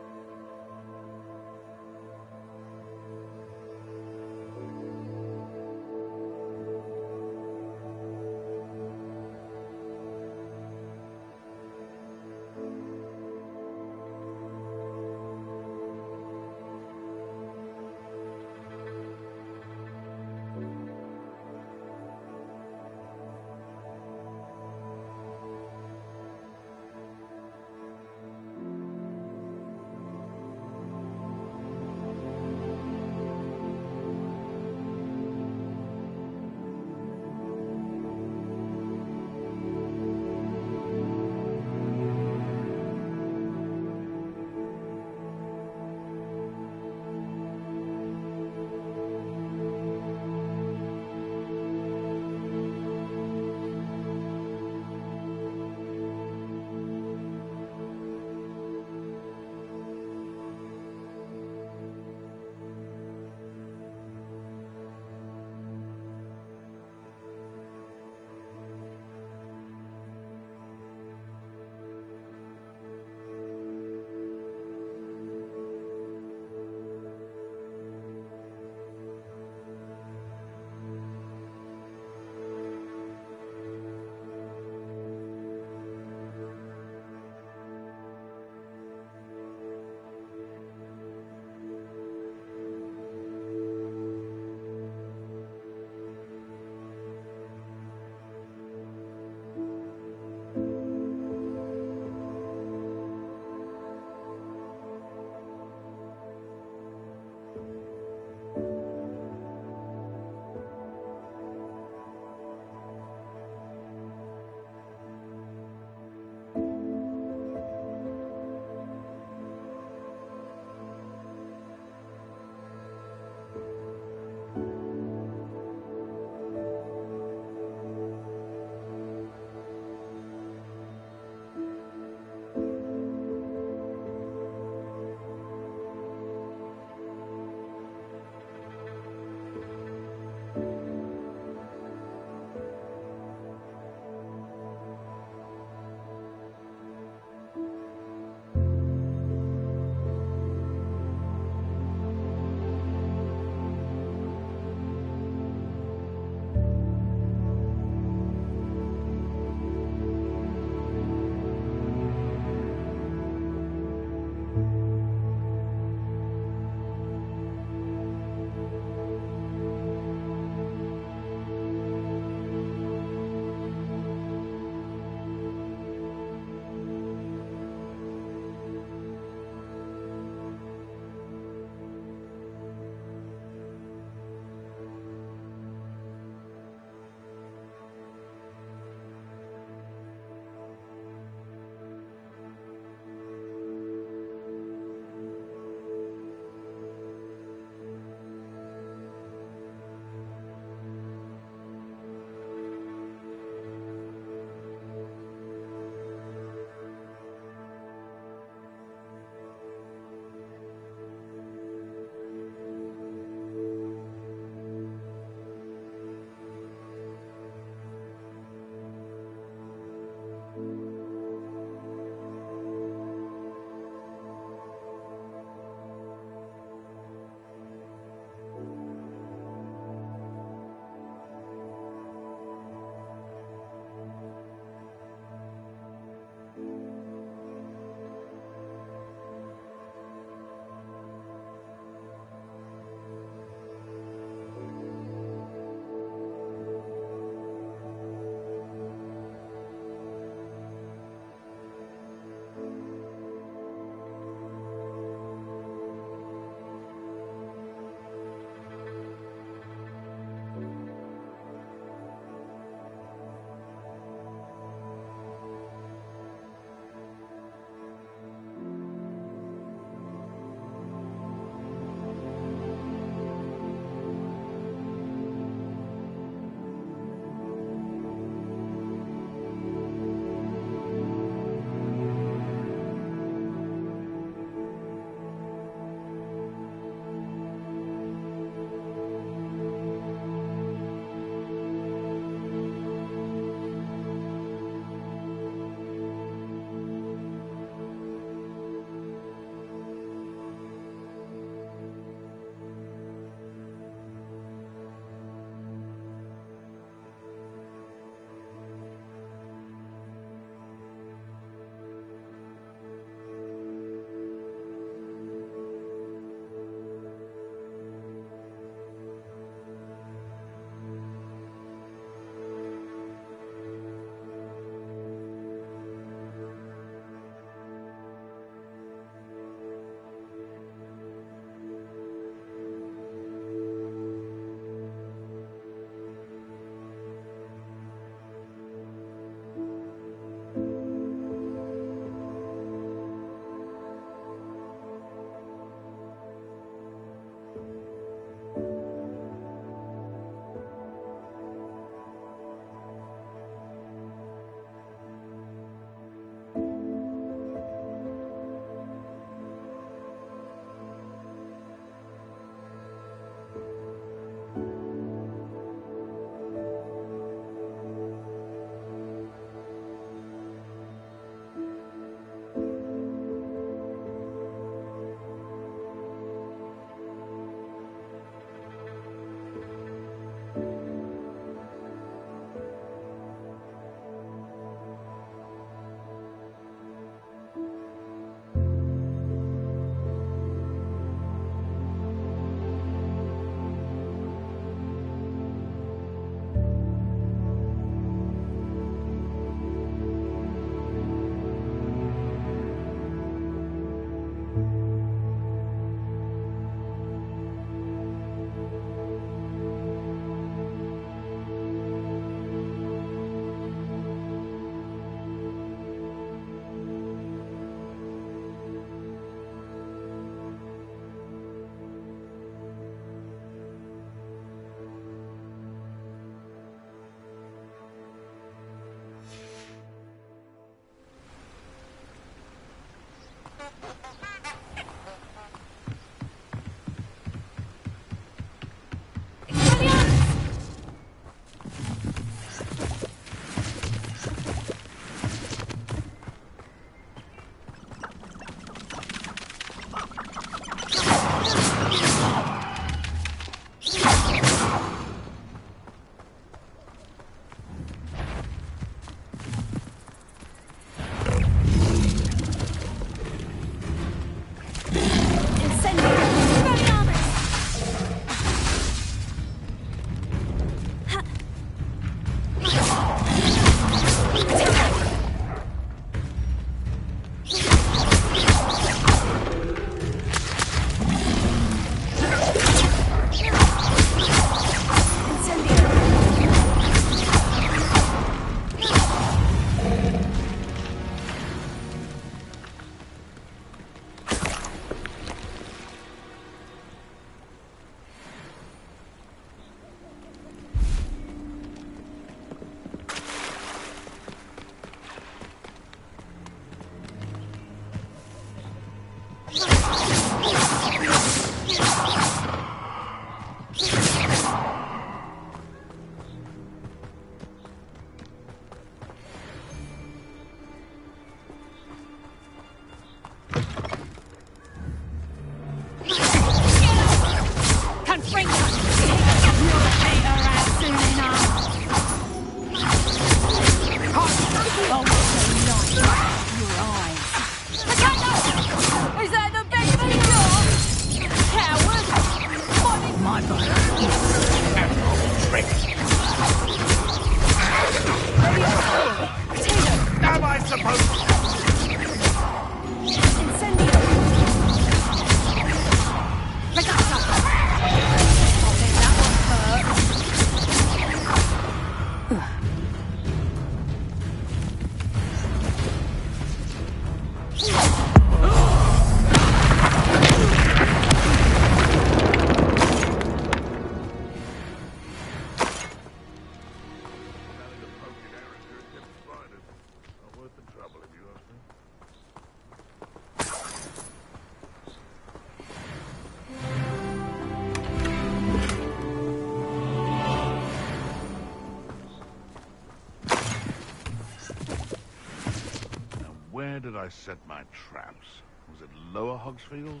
Where did I set my traps? Was it Lower Hogsfield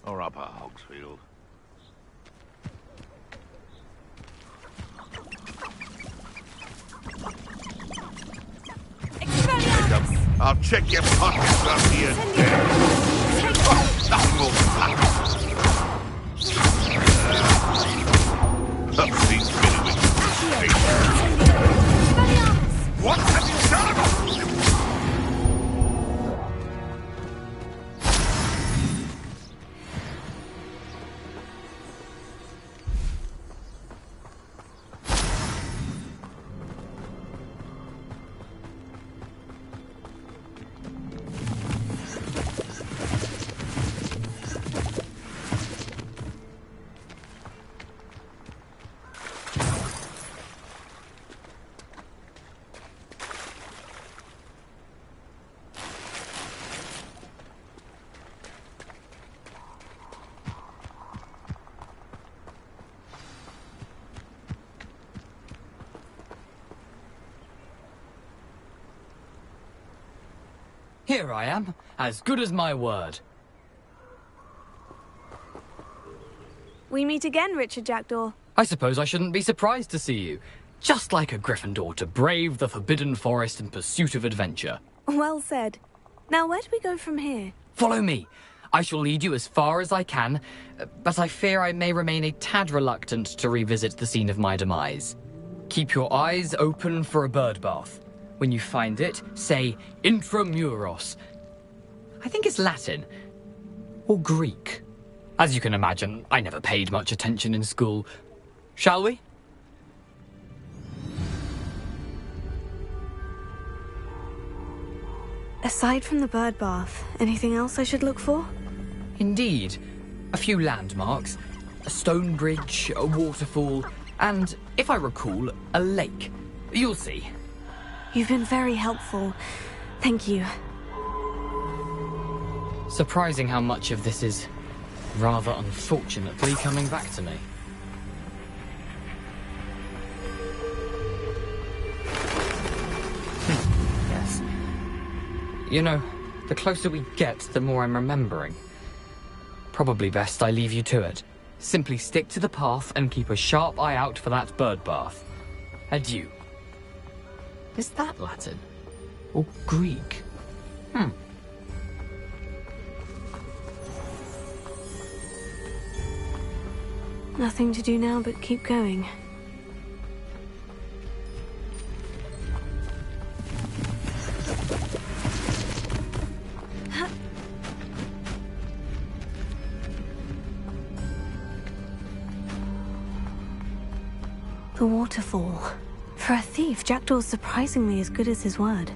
or Upper Hogsfield? I'll check your pockets up here. Oh, nothing will fly. These what have you done? Here I am, as good as my word. We meet again, Richard Jackdaw. I suppose I shouldn't be surprised to see you. Just like a Gryffindor to brave the Forbidden Forest in pursuit of adventure. Well said. Now, where do we go from here? Follow me. I shall lead you as far as I can, but I fear I may remain a tad reluctant to revisit the scene of my demise. Keep your eyes open for a bird bath. When you find it, say Intramuros. I think it's Latin. Or Greek. As you can imagine, I never paid much attention in school. Shall we? Aside from the bird bath, anything else I should look for? Indeed. A few landmarks. A stone bridge, a waterfall, and, if I recall, a lake. You'll see. You've been very helpful. Thank you. Surprising how much of this is, rather unfortunately, coming back to me. Yes. You know, the closer we get, the more I'm remembering. Probably best I leave you to it. Simply stick to the path and keep a sharp eye out for that bird bath. Adieu. Is that Latin? Or Greek? Nothing to do now but keep going. The waterfall. For a thief, Jackdaw's surprisingly as good as his word.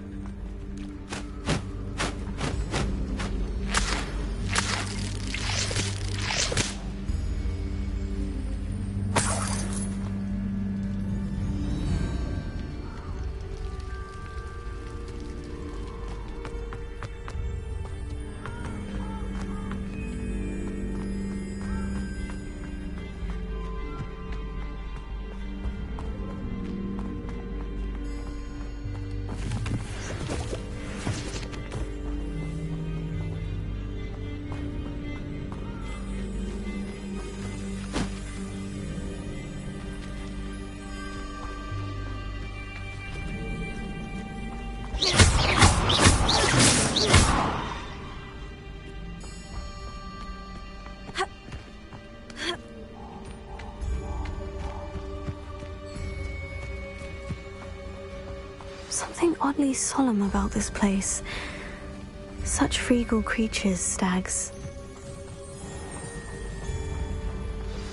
Something oddly solemn about this place. Such regal creatures, stags.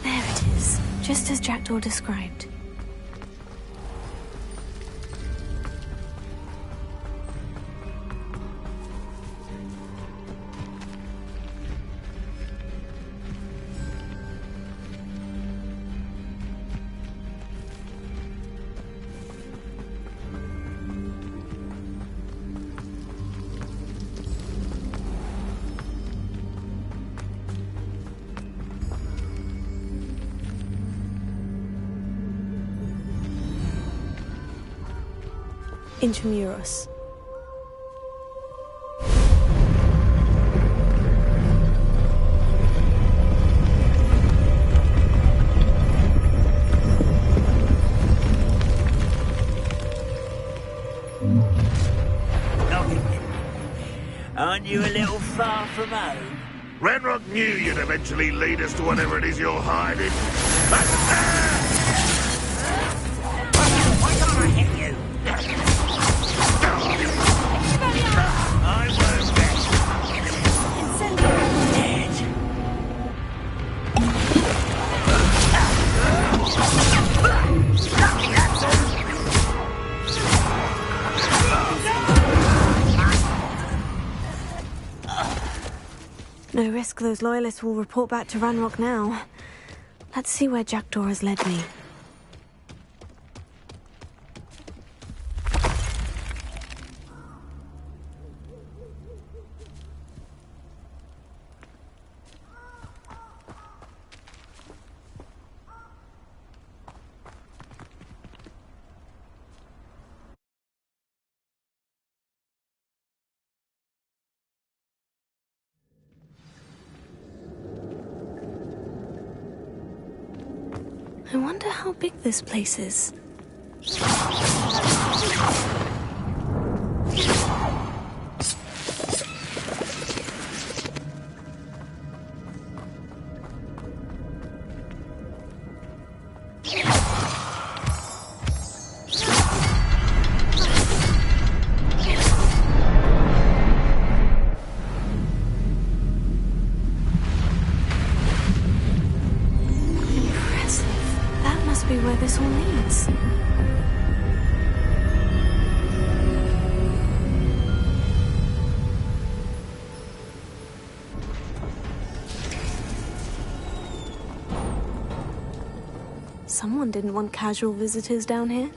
There it is, just as Jackdaw described. Intramuros. Aren't you a little far from home? Ranrock knew you'd eventually lead us to whatever it is you're hiding. Why can't I hit you? I won't No risk those loyalists will report back to Ranrock now. Let's see where Jackdaw has led me. I wonder how big this place is. Where this all leads. Someone didn't want casual visitors down here.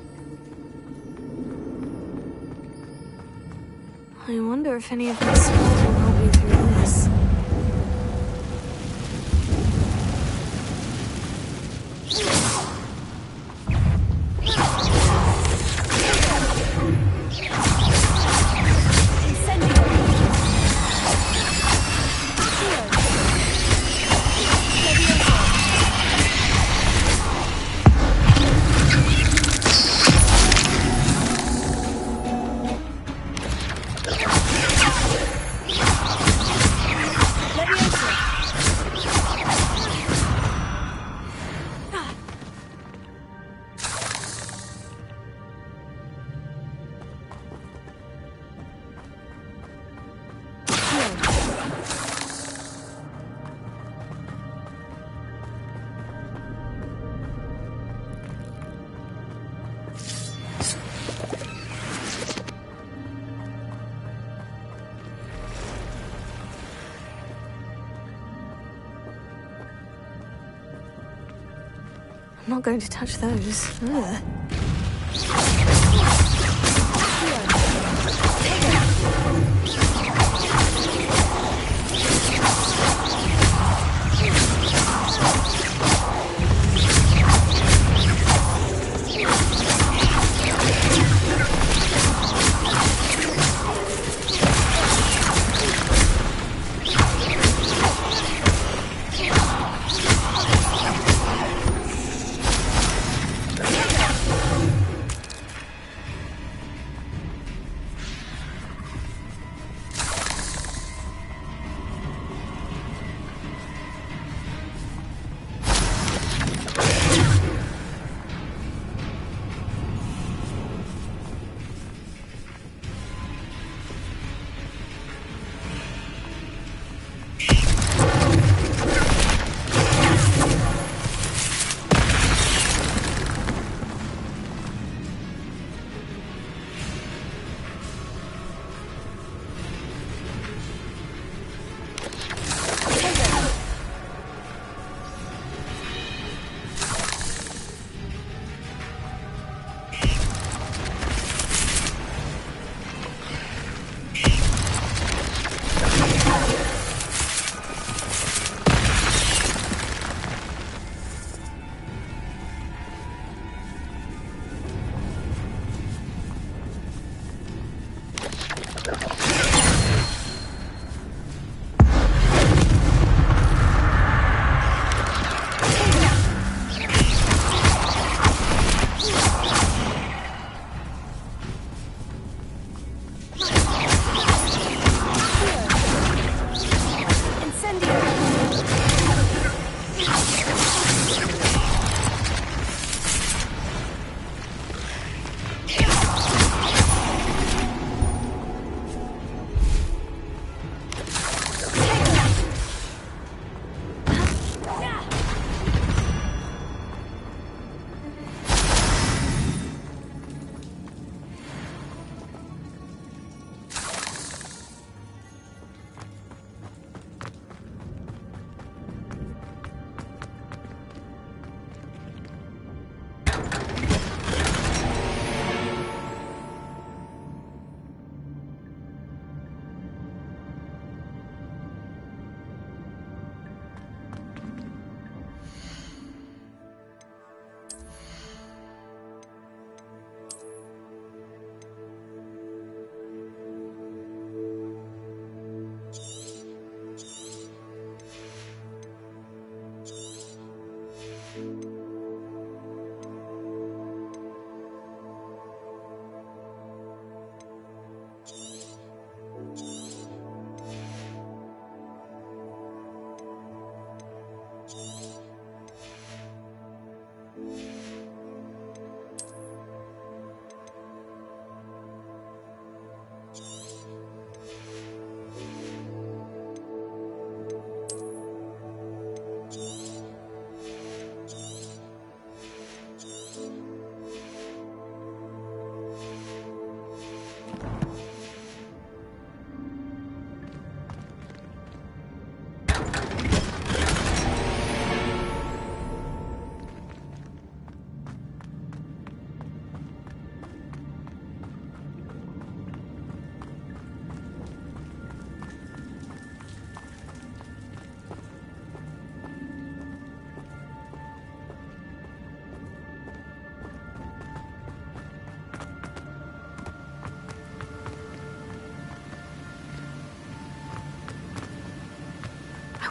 I wonder if any of my spells will help me through this. I'm not going to touch those. Ugh.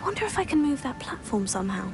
I wonder if I can move that platform somehow.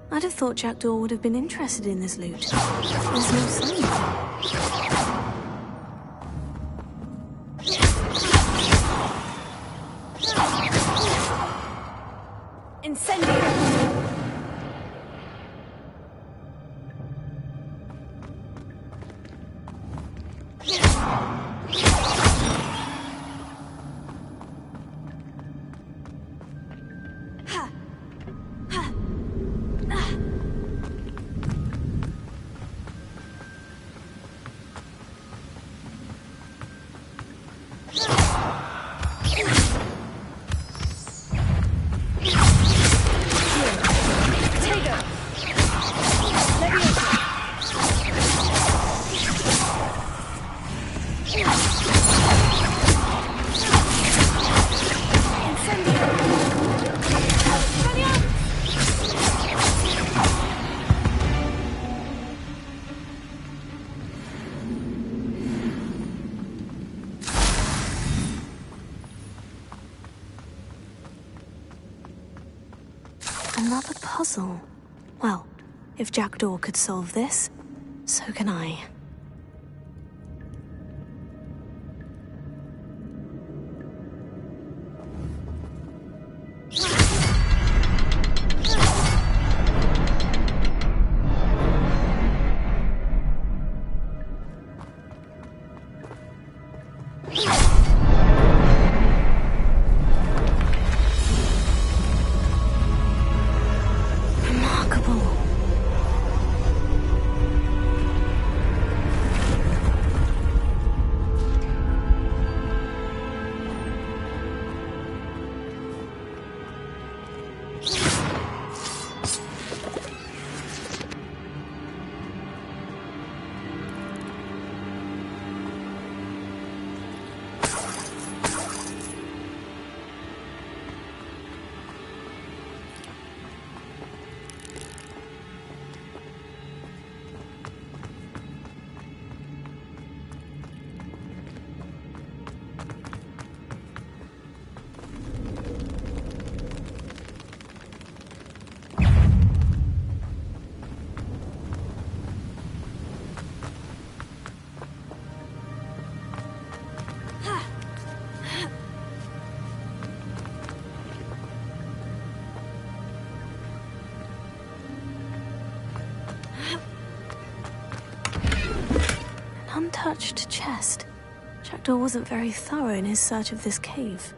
I'd have thought Jackdaw would have been interested in this loot. There's no sign. Incendio! Another puzzle. Well, if Jackdaw could solve this, so can I. Untouched chest. Jackdaw wasn't very thorough in his search of this cave.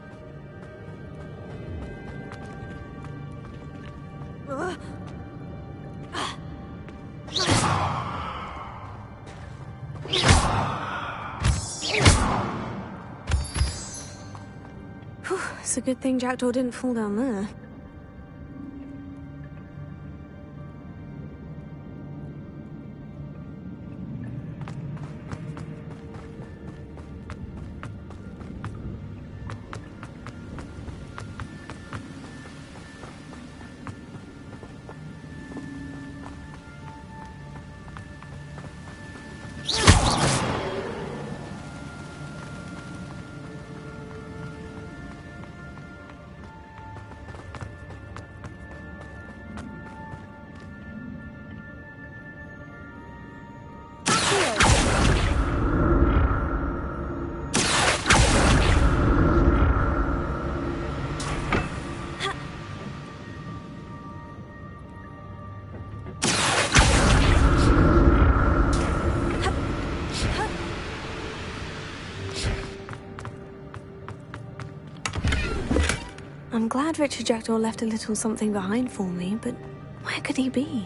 Whew, it's a good thing Jackdaw didn't fall down there. I'm glad Richard Jackdaw left a little something behind for me, but where could he be?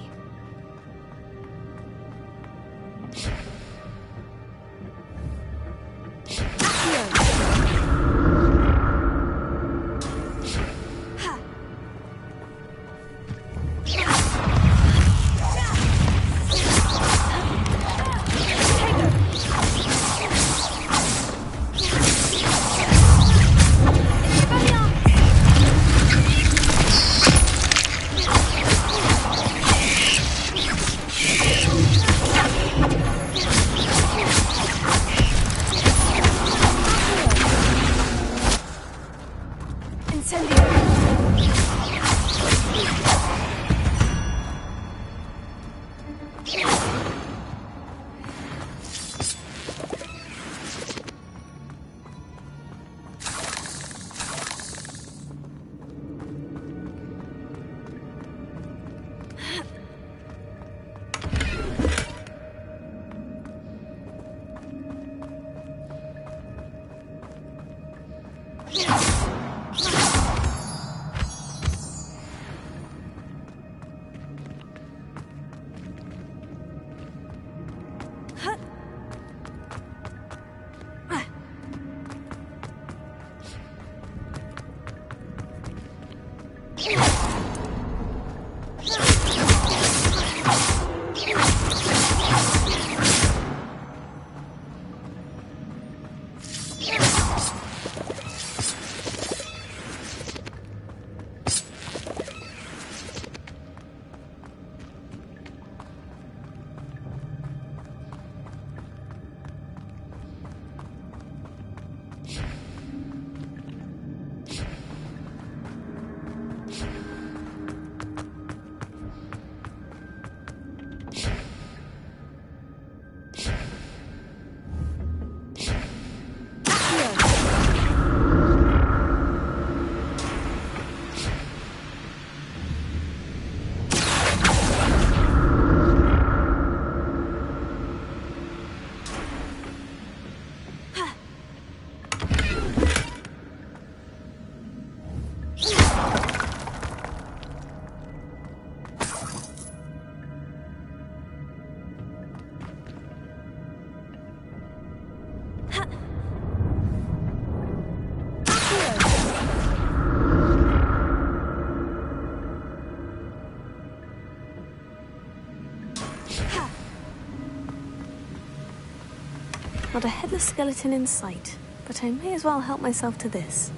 Not a headless skeleton in sight, but I may as well help myself to this.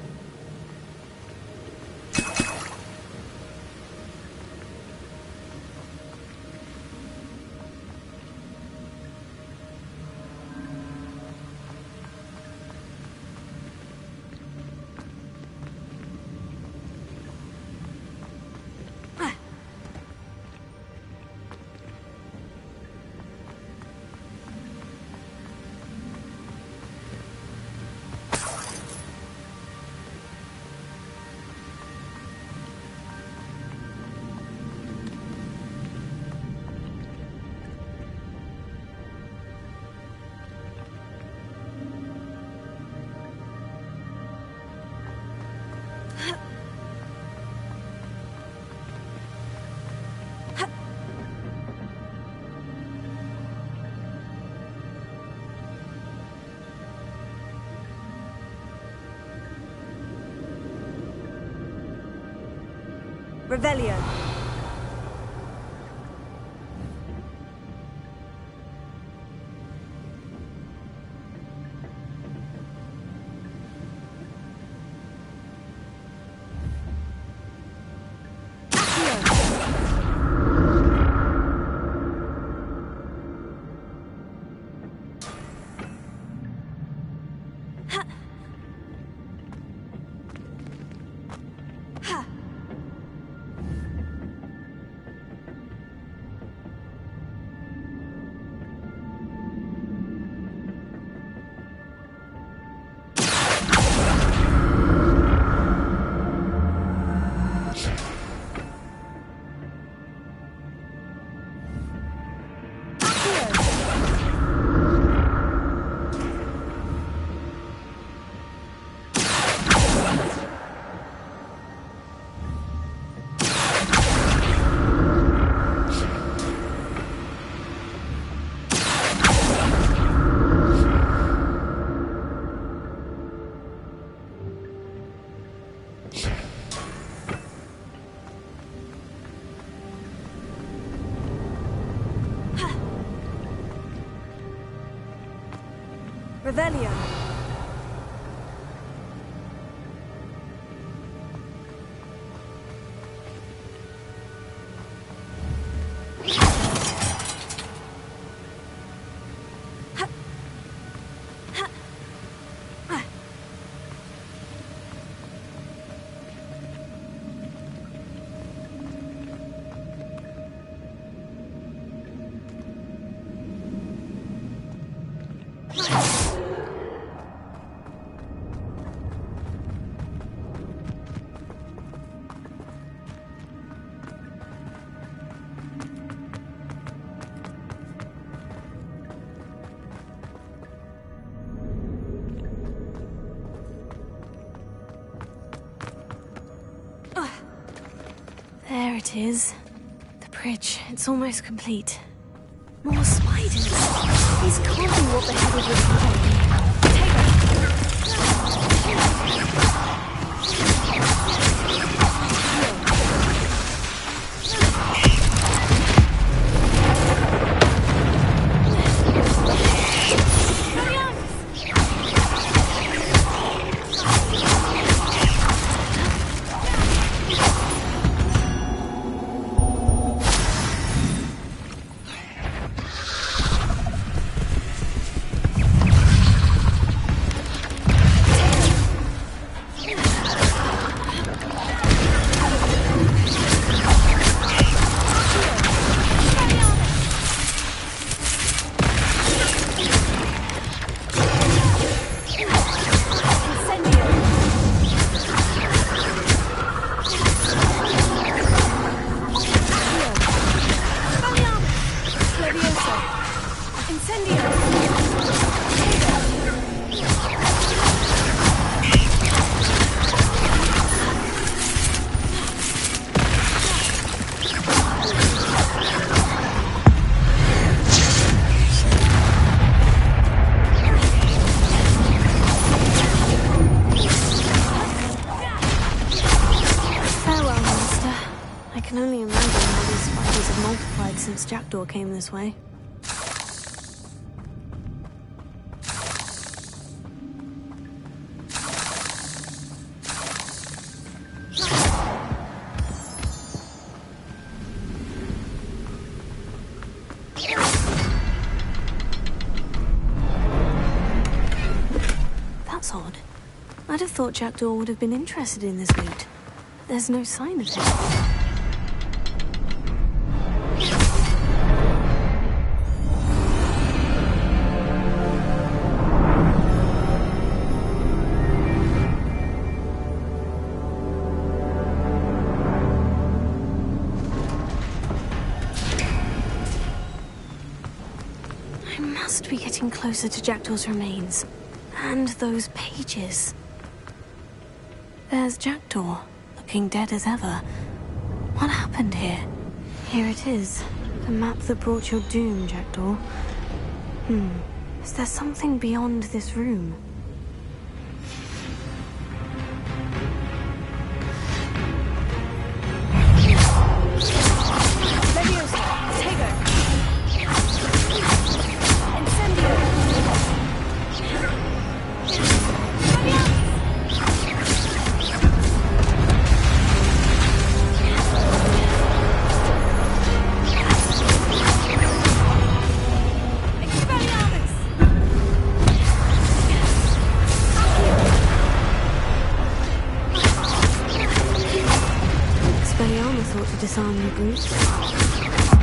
Revelio. Revelio. There it is. The bridge. It's almost complete. More spiders. These can't be what the hell is required. Since Jackdaw came this way. I'd have thought Jackdaw would have been interested in this loot. There's no sign of it. I must be getting closer to Jackdaw's remains. And those pages. There's Jackdaw, looking dead as ever. What happened here? Here it is. The map that brought your doom, Jackdaw. Is there something beyond this room? Disarm the brute.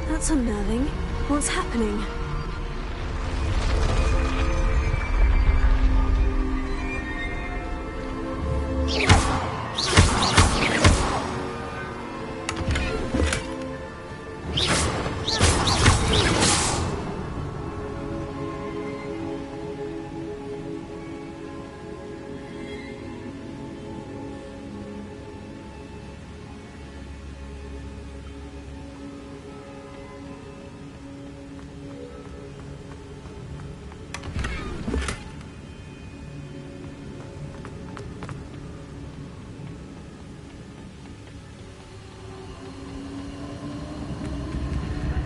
That's unnerving. What's happening?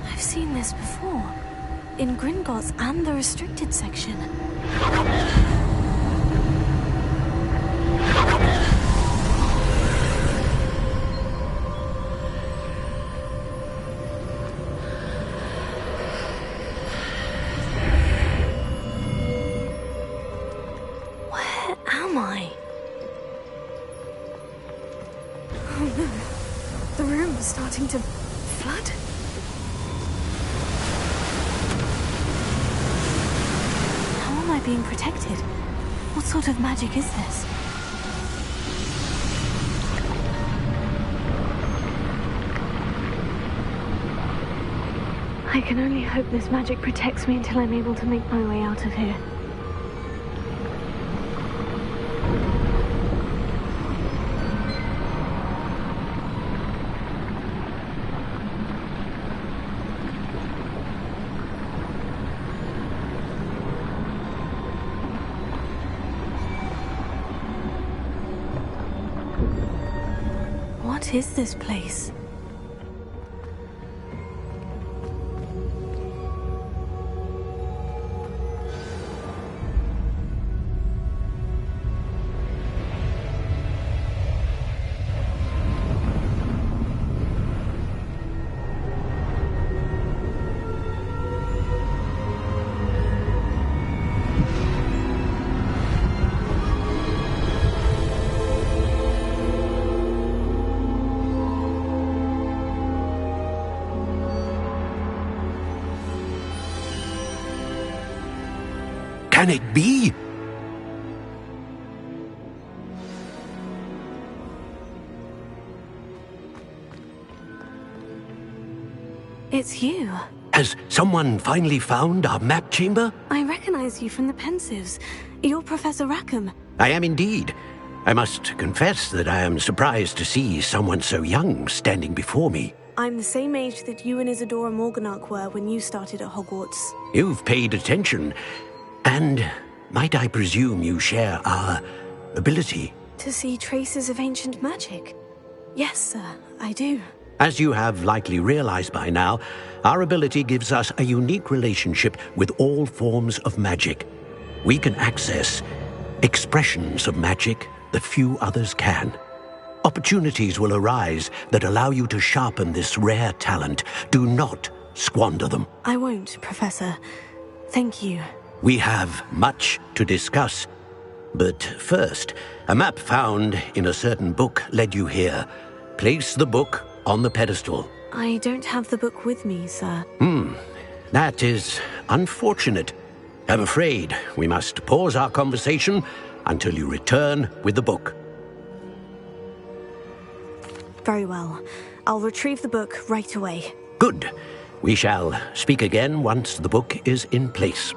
I've seen this before. In Gringotts and the restricted section. Where am I? Oh no. The room is starting to flood. Being protected? What sort of magic is this? I can only hope this magic protects me until I'm able to make my way out of here. What is this place? Can it be? It's you. Has someone finally found our map chamber? I recognize you from the Pensives. You're Professor Rackham. I am indeed. I must confess that I am surprised to see someone so young standing before me. I'm the same age that you and Isadora Morganach were when you started at Hogwarts. You've paid attention. And might I presume you share our ability? To see traces of ancient magic? Yes, sir, I do. As you have likely realized by now, our ability gives us a unique relationship with all forms of magic. We can access expressions of magic that few others can. Opportunities will arise that allow you to sharpen this rare talent. Do not squander them. I won't, Professor. Thank you. We have much to discuss. But first, a map found in a certain book led you here. Place the book on the pedestal. I don't have the book with me, sir. That is unfortunate. I'm afraid we must pause our conversation until you return with the book. Very well. I'll retrieve the book right away. Good. We shall speak again once the book is in place.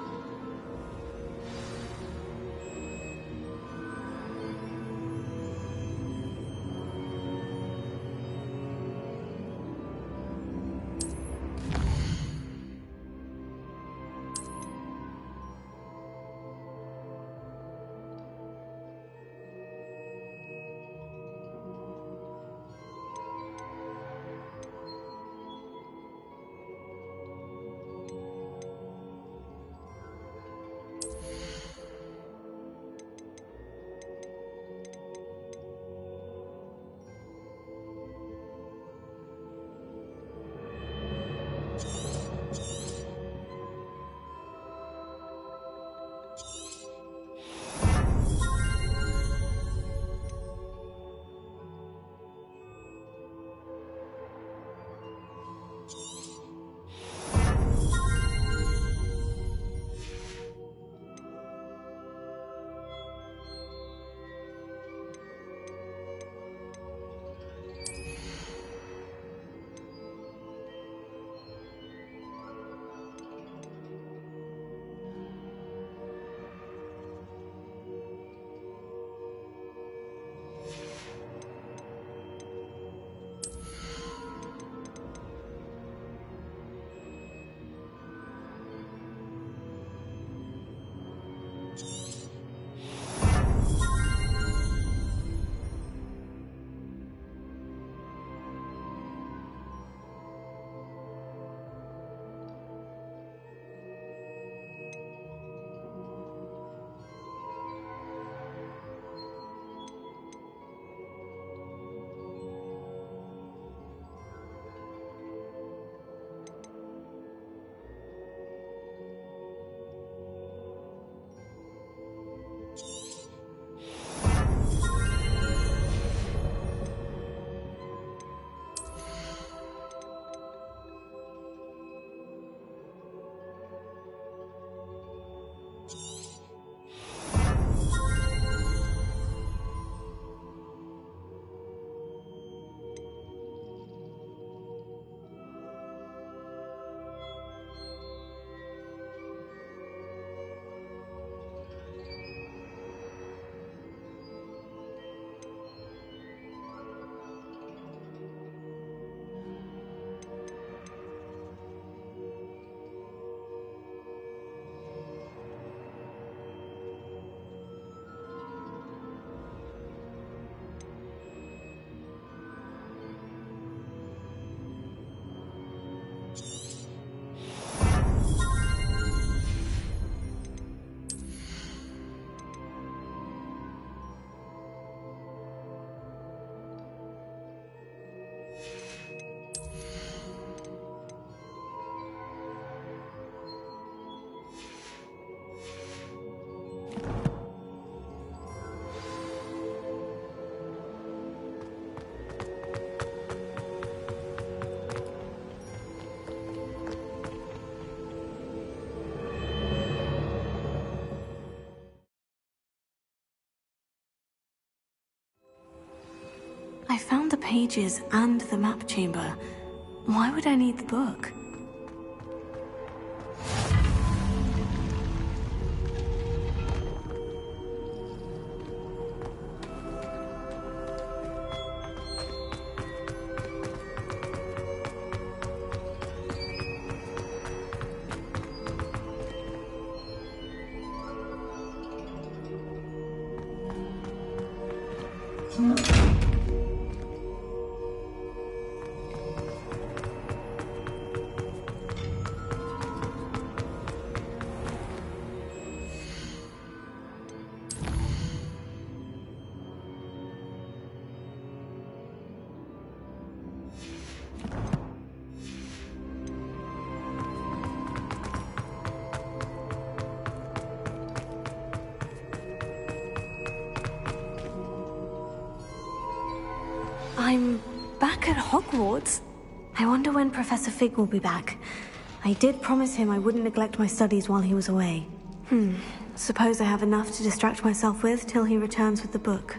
found the pages and the map chamber. Why would I need the book? I'm back at Hogwarts. I wonder when Professor Fig will be back. I did promise him I wouldn't neglect my studies while he was away. Suppose I have enough to distract myself with till he returns with the book.